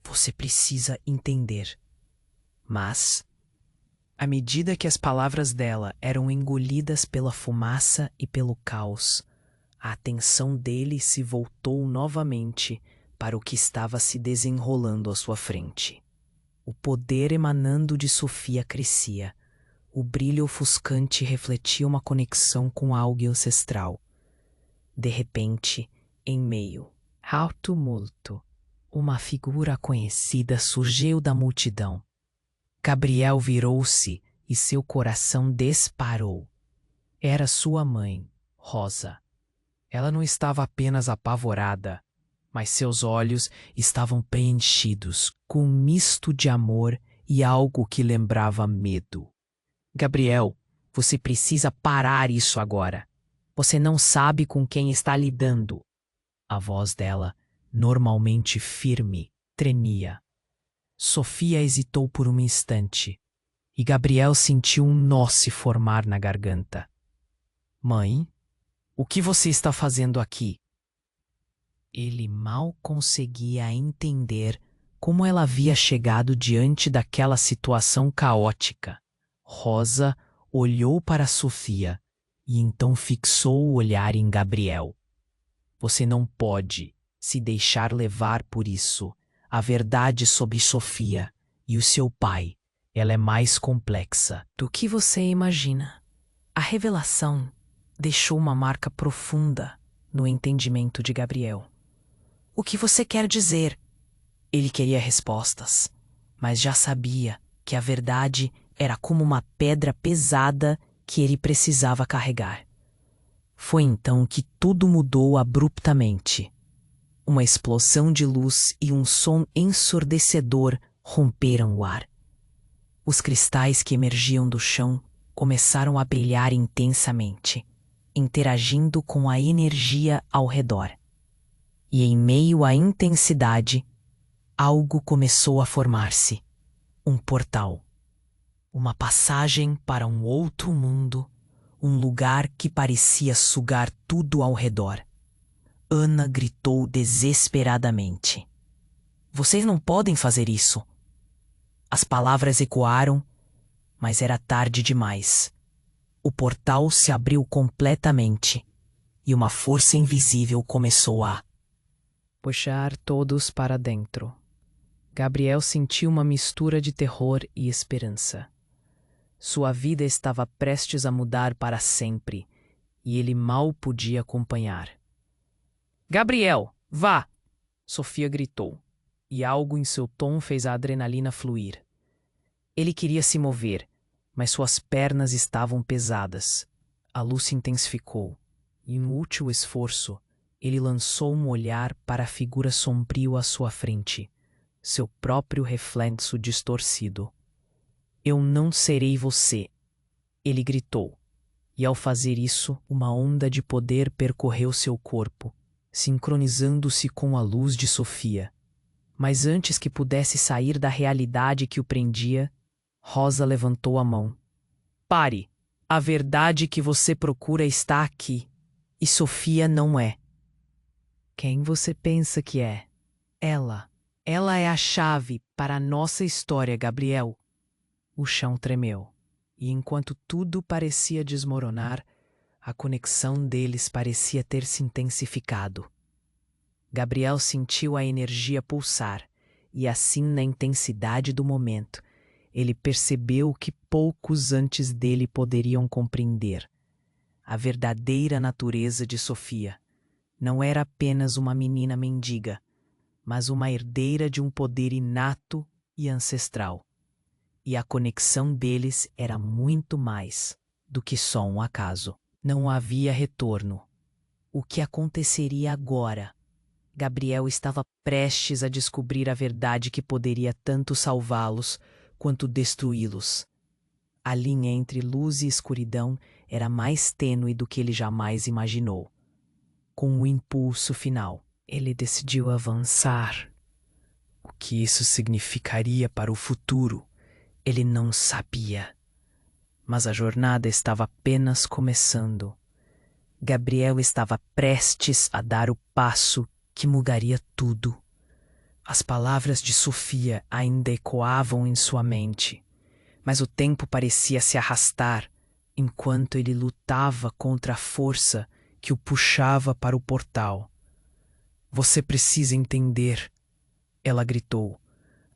Você precisa entender. Mas, à medida que as palavras dela eram engolidas pela fumaça e pelo caos, a atenção dele se voltou novamente para o que estava se desenrolando à sua frente. O poder emanando de Sofia crescia. O brilho ofuscante refletia uma conexão com algo ancestral. De repente, em meio ao tumulto, uma figura conhecida surgiu da multidão. Gabriel virou-se e seu coração disparou. Era sua mãe, Rosa. Ela não estava apenas apavorada, mas seus olhos estavam preenchidos com um misto de amor e algo que lembrava medo. Gabriel, você precisa parar isso agora. Você não sabe com quem está lidando. A voz dela, normalmente firme, tremia. Sofia hesitou por um instante, e Gabriel sentiu um nó se formar na garganta. Mãe, o que você está fazendo aqui? Ele mal conseguia entender como ela havia chegado diante daquela situação caótica. Rosa olhou para Sofia e então fixou o olhar em Gabriel. Você não pode se deixar levar por isso. A verdade sobre Sofia e o seu pai, ela é mais complexa do que você imagina. A revelação deixou uma marca profunda no entendimento de Gabriel. O que você quer dizer? Ele queria respostas, mas já sabia que a verdade era como uma pedra pesada que ele precisava carregar. Foi então que tudo mudou abruptamente. Uma explosão de luz e um som ensurdecedor romperam o ar. Os cristais que emergiam do chão começaram a brilhar intensamente, interagindo com a energia ao redor. E em meio à intensidade, algo começou a formar-se. Um portal. Uma passagem para um outro mundo, um lugar que parecia sugar tudo ao redor. Ana gritou desesperadamente. Vocês não podem fazer isso. As palavras ecoaram, mas era tarde demais. O portal se abriu completamente e uma força invisível começou a puxar todos para dentro. Gabriel sentiu uma mistura de terror e esperança. Sua vida estava prestes a mudar para sempre e ele mal podia acompanhar. Gabriel, vá! Sofia gritou, e algo em seu tom fez a adrenalina fluir. Ele queria se mover, mas suas pernas estavam pesadas. A luz se intensificou, e em útil esforço, ele lançou um olhar para a figura sombrio à sua frente, seu próprio reflexo distorcido. Eu não serei você, ele gritou, e ao fazer isso, uma onda de poder percorreu seu corpo, sincronizando-se com a luz de Sofia. Mas antes que pudesse sair da realidade que o prendia, Rosa levantou a mão. Pare! A verdade que você procura está aqui, e Sofia não é. Quem você pensa que é? Ela. Ela é a chave para a nossa história, Gabriel. O chão tremeu, e enquanto tudo parecia desmoronar, a conexão deles parecia ter se intensificado. Gabriel sentiu a energia pulsar, e assim, na intensidade do momento, ele percebeu o que poucos antes dele poderiam compreender. A verdadeira natureza de Sofia não era apenas uma menina mendiga, mas uma herdeira de um poder inato e ancestral. E a conexão deles era muito mais do que só um acaso. Não havia retorno. O que aconteceria agora? Gabriel estava prestes a descobrir a verdade que poderia tanto salvá-los quanto destruí-los. A linha entre luz e escuridão era mais tênue do que ele jamais imaginou. Com o impulso final, ele decidiu avançar. O que isso significaria para o futuro, ele não sabia. Mas a jornada estava apenas começando. Gabriel estava prestes a dar o passo que mudaria tudo. As palavras de Sofia ainda ecoavam em sua mente, mas o tempo parecia se arrastar enquanto ele lutava contra a força que o puxava para o portal. Você precisa entender, ela gritou,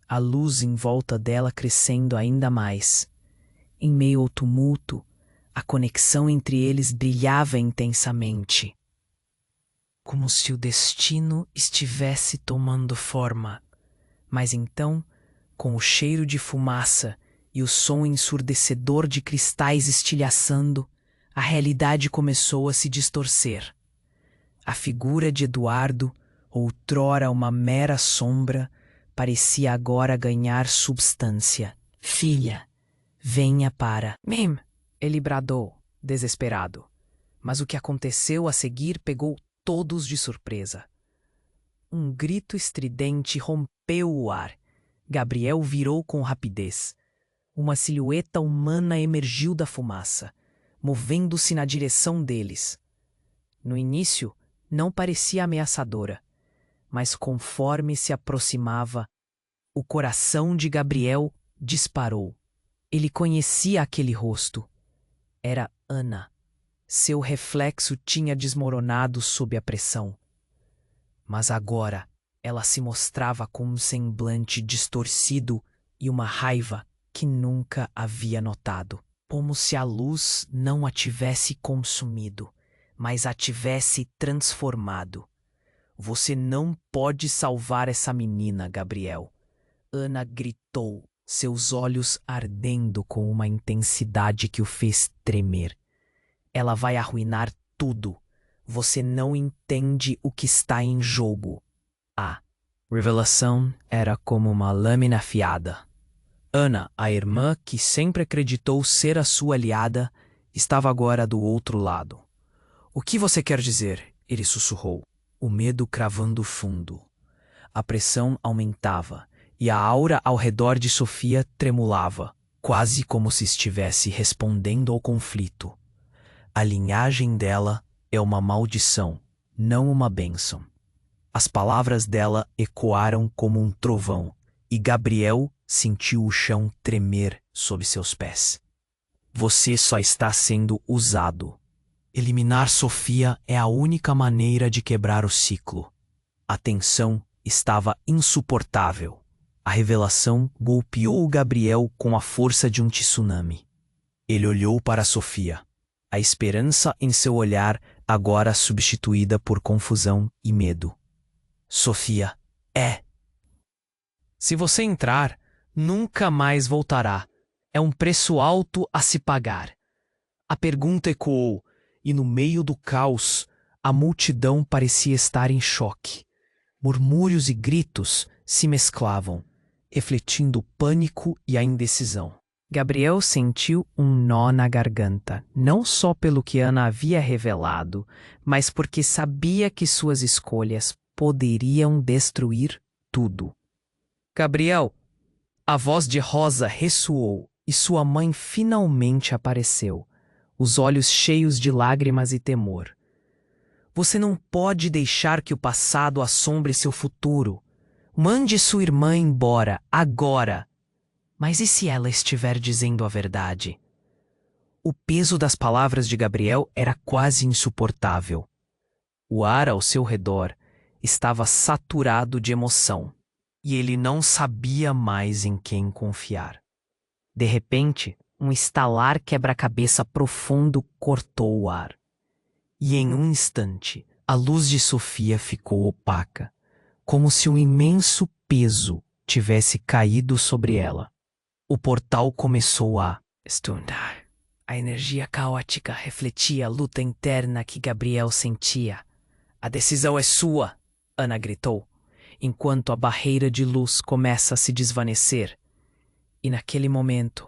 a luz em volta dela crescendo ainda mais. Em meio ao tumulto, a conexão entre eles brilhava intensamente, como se o destino estivesse tomando forma. Mas então, com o cheiro de fumaça e o som ensurdecedor de cristais estilhaçando, a realidade começou a se distorcer. A figura de Eduardo, outrora uma mera sombra, parecia agora ganhar substância. Filha, venha para... Mim! Ele bradou, desesperado. Mas o que aconteceu a seguir pegou todos de surpresa. Um grito estridente rompeu o ar. Gabriel virou com rapidez. Uma silhueta humana emergiu da fumaça, movendo-se na direção deles. No início, não parecia ameaçadora, mas conforme se aproximava, o coração de Gabriel disparou. Ele conhecia aquele rosto. Era Ana. Seu reflexo tinha desmoronado sob a pressão. Mas agora ela se mostrava com um semblante distorcido e uma raiva que nunca havia notado, como se a luz não a tivesse consumido, mas a tivesse transformado. Você não pode salvar essa menina, Gabriel. Ana gritou, seus olhos ardendo com uma intensidade que o fez tremer. Ela vai arruinar tudo. Você não entende o que está em jogo. A revelação era como uma lâmina afiada. Ana, a irmã que sempre acreditou ser a sua aliada, estava agora do outro lado. O que você quer dizer? Ele sussurrou, o medo cravando fundo. A pressão aumentava e a aura ao redor de Sofia tremulava, quase como se estivesse respondendo ao conflito. A linhagem dela é uma maldição, não uma bênção. As palavras dela ecoaram como um trovão, e Gabriel sentiu o chão tremer sob seus pés. Você só está sendo usado. Eliminar Sofia é a única maneira de quebrar o ciclo. A tensão estava insuportável. A revelação golpeou o Gabriel com a força de um tsunami. Ele olhou para Sofia. A esperança em seu olhar agora substituída por confusão e medo. Sofia, se você entrar, nunca mais voltará. É um preço alto a se pagar. A pergunta ecoou, e no meio do caos, a multidão parecia estar em choque. Murmúrios e gritos se mesclavam, refletindo o pânico e a indecisão. Gabriel sentiu um nó na garganta, não só pelo que Ana havia revelado, mas porque sabia que suas escolhas poderiam destruir tudo. Gabriel, a voz de Rosa ressoou e sua mãe finalmente apareceu, os olhos cheios de lágrimas e temor. Você não pode deixar que o passado assombre seu futuro. Mande sua irmã embora, agora. Mas e se ela estiver dizendo a verdade? O peso das palavras de Gabriel era quase insuportável. O ar ao seu redor estava saturado de emoção, e ele não sabia mais em quem confiar. De repente, um estalar quebra-cabeça profundo cortou o ar. E em um instante, a luz de Sofia ficou opaca, como se um imenso peso tivesse caído sobre ela. O portal começou a estundar. A energia caótica refletia a luta interna que Gabriel sentia. A decisão é sua, Ana gritou, enquanto a barreira de luz começa a se desvanecer. E naquele momento,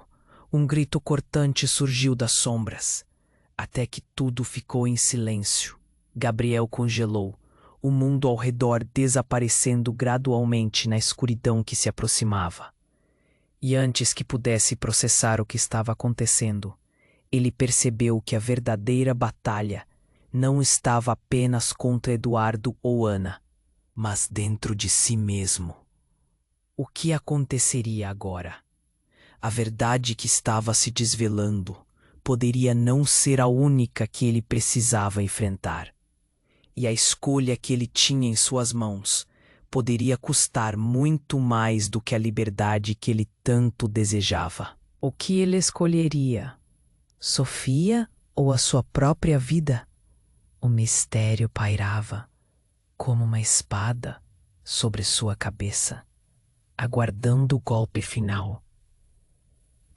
um grito cortante surgiu das sombras, até que tudo ficou em silêncio. Gabriel congelou, o mundo ao redor desaparecendo gradualmente na escuridão que se aproximava. E antes que pudesse processar o que estava acontecendo, ele percebeu que a verdadeira batalha não estava apenas contra Eduardo ou Ana, mas dentro de si mesmo. O que aconteceria agora? A verdade que estava se desvelando poderia não ser a única que ele precisava enfrentar. E a escolha que ele tinha em suas mãos poderia custar muito mais do que a liberdade que ele tanto desejava. O que ele escolheria? Sofia ou a sua própria vida? O mistério pairava, como uma espada, sobre sua cabeça, aguardando o golpe final.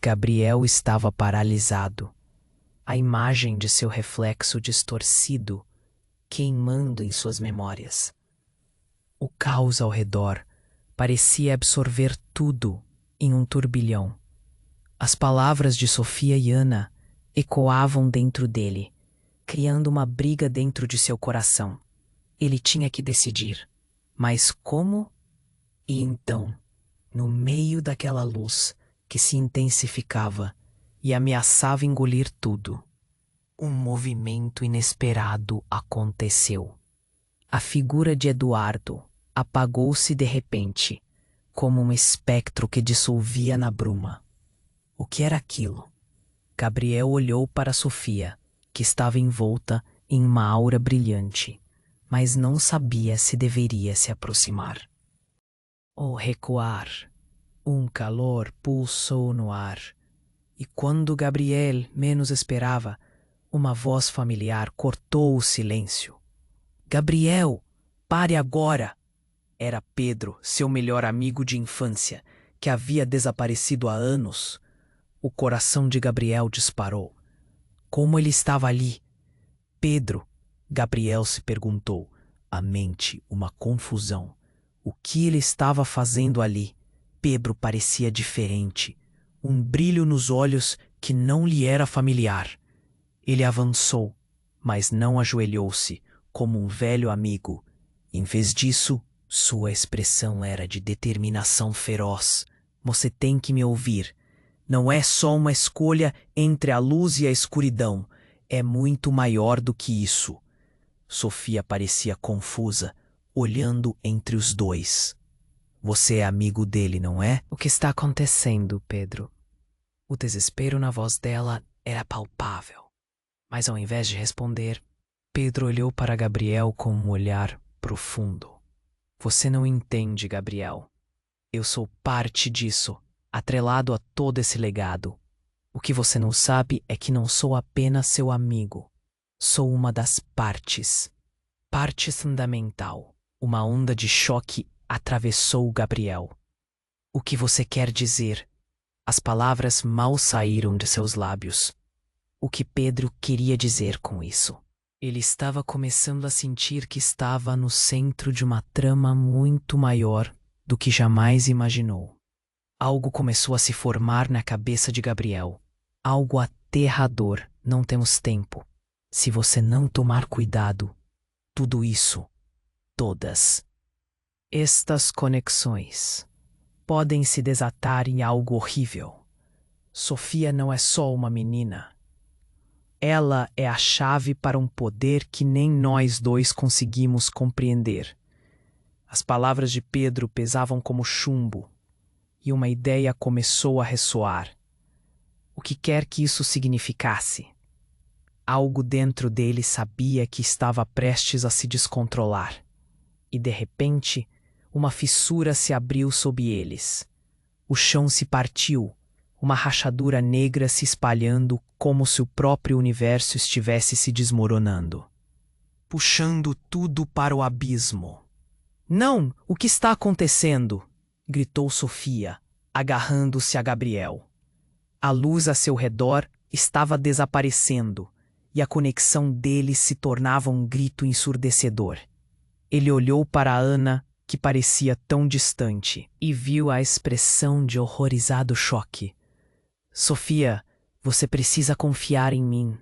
Gabriel estava paralisado. A imagem de seu reflexo distorcido, queimando em suas memórias. O caos ao redor parecia absorver tudo em um turbilhão. As palavras de Sofia e Ana ecoavam dentro dele, criando uma briga dentro de seu coração. Ele tinha que decidir. Mas como? E então, no meio daquela luz que se intensificava e ameaçava engolir tudo, um movimento inesperado aconteceu. A figura de Eduardo apagou-se de repente, como um espectro que dissolvia na bruma. O que era aquilo? Gabriel olhou para Sofia, que estava envolta em uma aura brilhante, mas não sabia se deveria se aproximar ou recuar. Um calor pulsou no ar, e quando Gabriel menos esperava, uma voz familiar cortou o silêncio. Gabriel, pare agora! Era Pedro, seu melhor amigo de infância, que havia desaparecido há anos. O coração de Gabriel disparou. Como ele estava ali? Pedro, Gabriel se perguntou, a mente uma confusão. O que ele estava fazendo ali? Pedro parecia diferente, um brilho nos olhos que não lhe era familiar. Ele avançou, mas não ajoelhou-se como um velho amigo. Em vez disso, sua expressão era de determinação feroz. Você tem que me ouvir. Não é só uma escolha entre a luz e a escuridão. É muito maior do que isso. Sofia parecia confusa, olhando entre os dois. Você é amigo dele, não é? O que está acontecendo, Pedro? O desespero na voz dela era palpável. Mas ao invés de responder, Pedro olhou para Gabriel com um olhar profundo. Você não entende, Gabriel. Eu sou parte disso, atrelado a todo esse legado. O que você não sabe é que não sou apenas seu amigo. Sou uma das partes. Parte fundamental. Uma onda de choque atravessou Gabriel. O que você quer dizer? As palavras mal saíram de seus lábios. O que Pedro queria dizer com isso? Ele estava começando a sentir que estava no centro de uma trama muito maior do que jamais imaginou. Algo começou a se formar na cabeça de Gabriel. Algo aterrador. Não temos tempo. Se você não tomar cuidado, tudo isso, todas estas conexões podem se desatar em algo horrível. Sofia não é só uma menina. Ela é a chave para um poder que nem nós dois conseguimos compreender. As palavras de Pedro pesavam como chumbo, e uma ideia começou a ressoar. O que quer que isso significasse? Algo dentro dele sabia que estava prestes a se descontrolar. E, de repente, uma fissura se abriu sob eles. O chão se partiu, uma rachadura negra se espalhando como se o próprio universo estivesse se desmoronando, puxando tudo para o abismo. Não! O que está acontecendo? Gritou Sofia, agarrando-se a Gabriel. A luz a seu redor estava desaparecendo, e a conexão deles se tornava um grito ensurdecedor. Ele olhou para Ana, que parecia tão distante, e viu a expressão de horrorizado choque. Sofia, você precisa confiar em mim.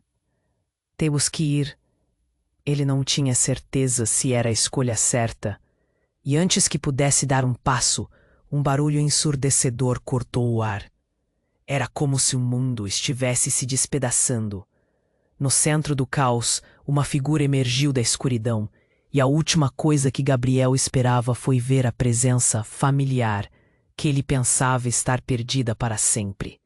Temos que ir. Ele não tinha certeza se era a escolha certa, e antes que pudesse dar um passo, um barulho ensurdecedor cortou o ar. Era como se o mundo estivesse se despedaçando. No centro do caos, uma figura emergiu da escuridão, e a última coisa que Gabriel esperava foi ver a presença familiar que ele pensava estar perdida para sempre.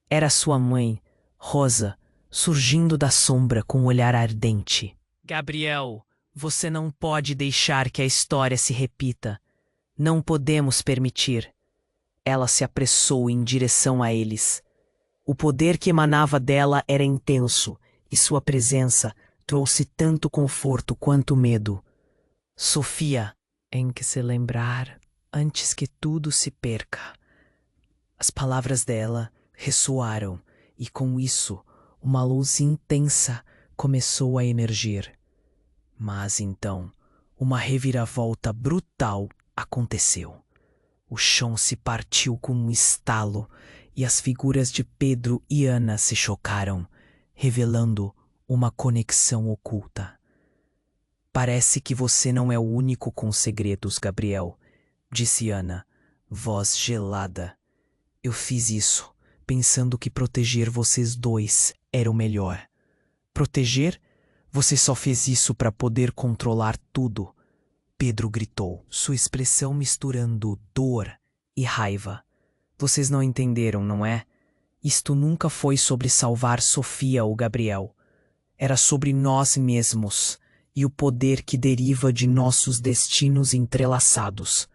Era sua mãe, Rosa, surgindo da sombra com um olhar ardente. Gabriel, você não pode deixar que a história se repita. Não podemos permitir. Ela se apressou em direção a eles. O poder que emanava dela era intenso, e sua presença trouxe tanto conforto quanto medo. Sofia, em que se lembrar antes que tudo se perca. As palavras dela ressoaram, e com isso, uma luz intensa começou a emergir. Mas então, uma reviravolta brutal aconteceu. O chão se partiu com um estalo e as figuras de Pedro e Ana se chocaram, revelando uma conexão oculta. Parece que você não é o único com segredos, Gabriel, disse Ana, voz gelada. Eu fiz isso, pensando que proteger vocês dois era o melhor. Proteger? Você só fez isso para poder controlar tudo. Pedro gritou, sua expressão misturando dor e raiva. Vocês não entenderam, não é? Isto nunca foi sobre salvar Sofia ou Gabriel. Era sobre nós mesmos e o poder que deriva de nossos destinos entrelaçados.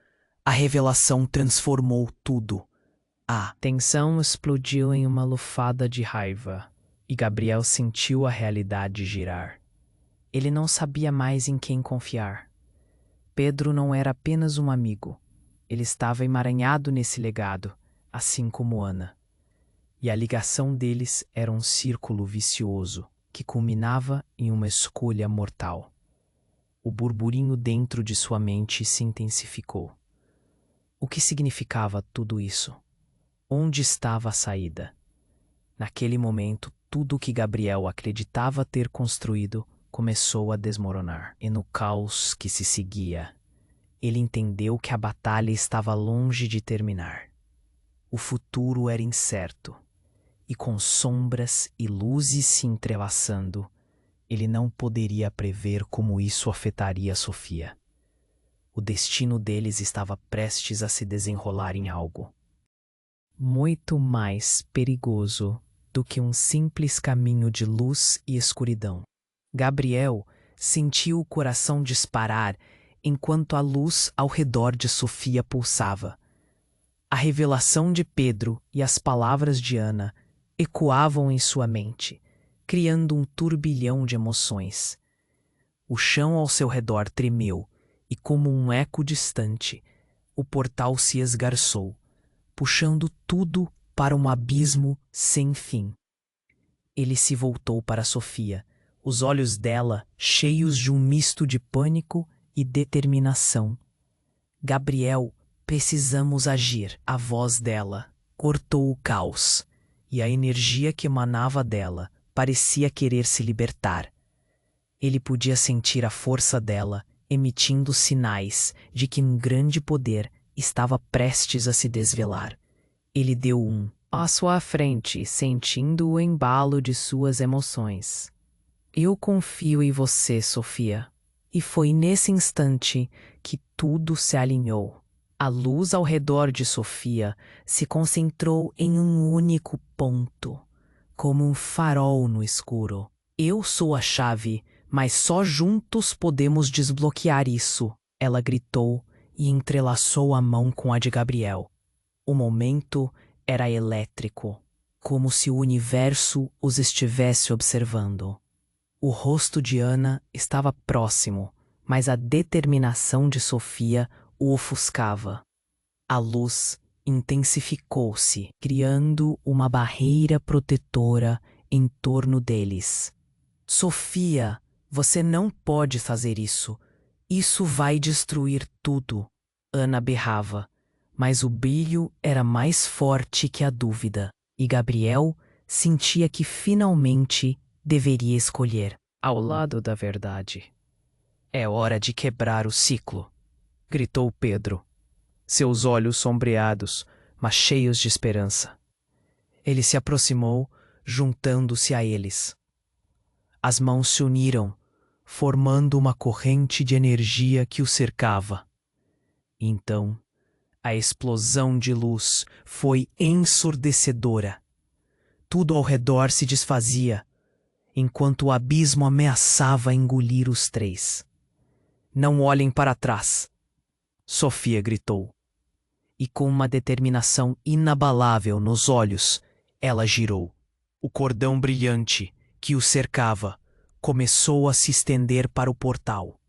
A revelação transformou tudo. A tensão explodiu em uma lufada de raiva, e Gabriel sentiu a realidade girar. Ele não sabia mais em quem confiar. Pedro não era apenas um amigo. Ele estava emaranhado nesse legado, assim como Ana. E a ligação deles era um círculo vicioso que culminava em uma escolha mortal. O burburinho dentro de sua mente se intensificou. O que significava tudo isso? Onde estava a saída? Naquele momento, tudo o que Gabriel acreditava ter construído começou a desmoronar. E no caos que se seguia, ele entendeu que a batalha estava longe de terminar. O futuro era incerto, e com sombras e luzes se entrelaçando, ele não poderia prever como isso afetaria Sofia. O destino deles estava prestes a se desenrolar em algo muito mais perigoso do que um simples caminho de luz e escuridão. Gabriel sentiu o coração disparar enquanto a luz ao redor de Sofia pulsava. A revelação de Pedro e as palavras de Ana ecoavam em sua mente, criando um turbilhão de emoções. O chão ao seu redor tremeu e, como um eco distante, o portal se esgarçou, puxando tudo para um abismo sem fim. Ele se voltou para Sofia, os olhos dela cheios de um misto de pânico e determinação. Gabriel, precisamos agir. A voz dela cortou o caos, e a energia que emanava dela parecia querer se libertar. Ele podia sentir a força dela emitindo sinais de que um grande poder estava prestes a se desvelar. Ele deu um passo à frente, sentindo o embalo de suas emoções. Eu confio em você, Sofia. E foi nesse instante que tudo se alinhou. A luz ao redor de Sofia se concentrou em um único ponto, como um farol no escuro. Eu sou a chave, mas só juntos podemos desbloquear isso, ela gritou e entrelaçou a mão com a de Gabriel. O momento era elétrico, como se o universo os estivesse observando. O rosto de Ana estava próximo, mas a determinação de Sofia o ofuscava. A luz intensificou-se, criando uma barreira protetora em torno deles. Sofia, você não pode fazer isso. Isso vai destruir tudo. Ana berrava, mas o brilho era mais forte que a dúvida, e Gabriel sentia que finalmente deveria escolher ao lado da verdade. É hora de quebrar o ciclo, gritou Pedro, seus olhos sombreados, mas cheios de esperança. Ele se aproximou, juntando-se a eles. As mãos se uniram, formando uma corrente de energia que o cercava. Então, a explosão de luz foi ensurdecedora. Tudo ao redor se desfazia, enquanto o abismo ameaçava engolir os três. Não olhem para trás, Sofia gritou. E com uma determinação inabalável nos olhos, ela girou. O cordão brilhante que o cercava começou a se estender para o portal.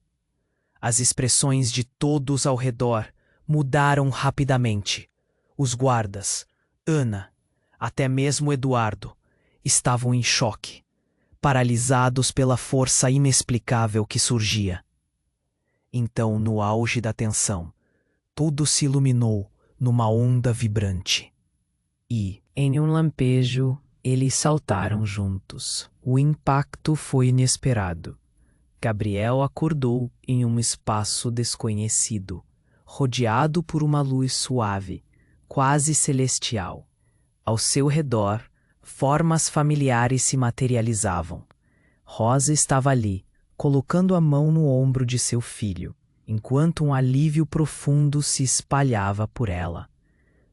As expressões de todos ao redor mudaram rapidamente. Os guardas, Ana, até mesmo Eduardo, estavam em choque, paralisados pela força inexplicável que surgia. Então, no auge da tensão, tudo se iluminou numa onda vibrante. E, em um lampejo, eles saltaram juntos. O impacto foi inesperado. Gabriel acordou em um espaço desconhecido, rodeado por uma luz suave, quase celestial. Ao seu redor, formas familiares se materializavam. Rosa estava ali, colocando a mão no ombro de seu filho, enquanto um alívio profundo se espalhava por ela.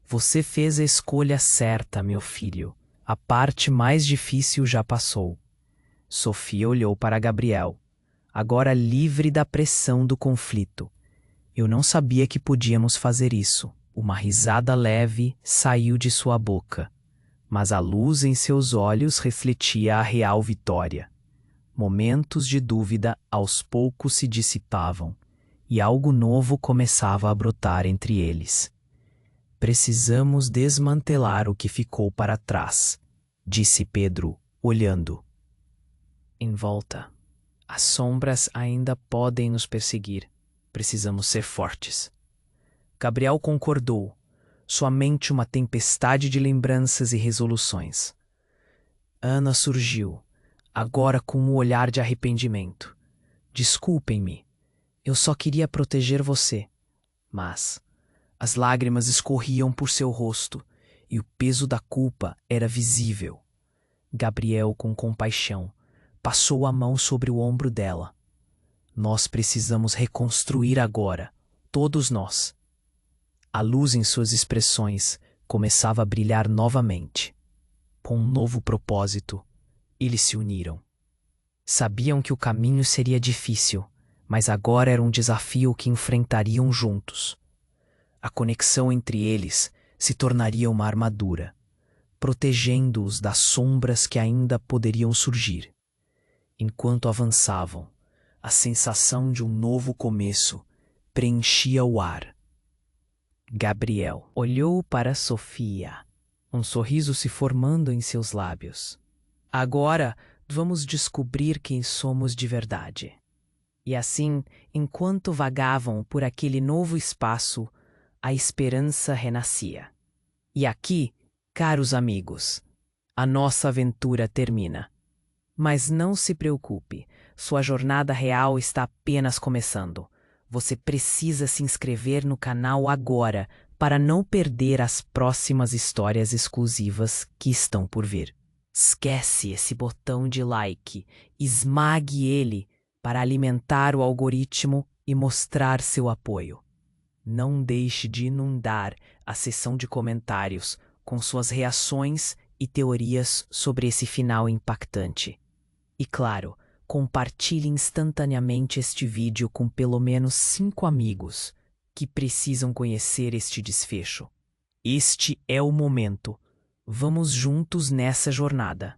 Você fez a escolha certa, meu filho. A parte mais difícil já passou. Sofia olhou para Gabriel, agora livre da pressão do conflito. Eu não sabia que podíamos fazer isso. Uma risada leve saiu de sua boca, mas a luz em seus olhos refletia a real vitória. Momentos de dúvida aos poucos se dissipavam, e algo novo começava a brotar entre eles. Precisamos desmantelar o que ficou para trás, disse Pedro, olhando. Em volta, as sombras ainda podem nos perseguir. Precisamos ser fortes. Gabriel concordou, sua mente uma tempestade de lembranças e resoluções. Ana surgiu, agora com um olhar de arrependimento. Desculpem-me, eu só queria proteger você. Mas as lágrimas escorriam por seu rosto e o peso da culpa era visível. Gabriel, com compaixão, passou a mão sobre o ombro dela. Nós precisamos reconstruir agora, todos nós. A luz em suas expressões começava a brilhar novamente. Com um novo propósito, eles se uniram. Sabiam que o caminho seria difícil, mas agora era um desafio que enfrentariam juntos. A conexão entre eles se tornaria uma armadura, protegendo-os das sombras que ainda poderiam surgir. Enquanto avançavam, a sensação de um novo começo preenchia o ar. Gabriel olhou para Sofia, um sorriso se formando em seus lábios. Agora vamos descobrir quem somos de verdade. E assim, enquanto vagavam por aquele novo espaço, a esperança renascia. E aqui, caros amigos, a nossa aventura termina. Mas não se preocupe, sua jornada real está apenas começando. Você precisa se inscrever no canal agora para não perder as próximas histórias exclusivas que estão por vir. Esquece esse botão de like, esmague ele para alimentar o algoritmo e mostrar seu apoio. Não deixe de inundar a seção de comentários com suas reações e teorias sobre esse final impactante. E claro, compartilhe instantaneamente este vídeo com pelo menos 5 amigos que precisam conhecer este desfecho. Este é o momento. Vamos juntos nessa jornada.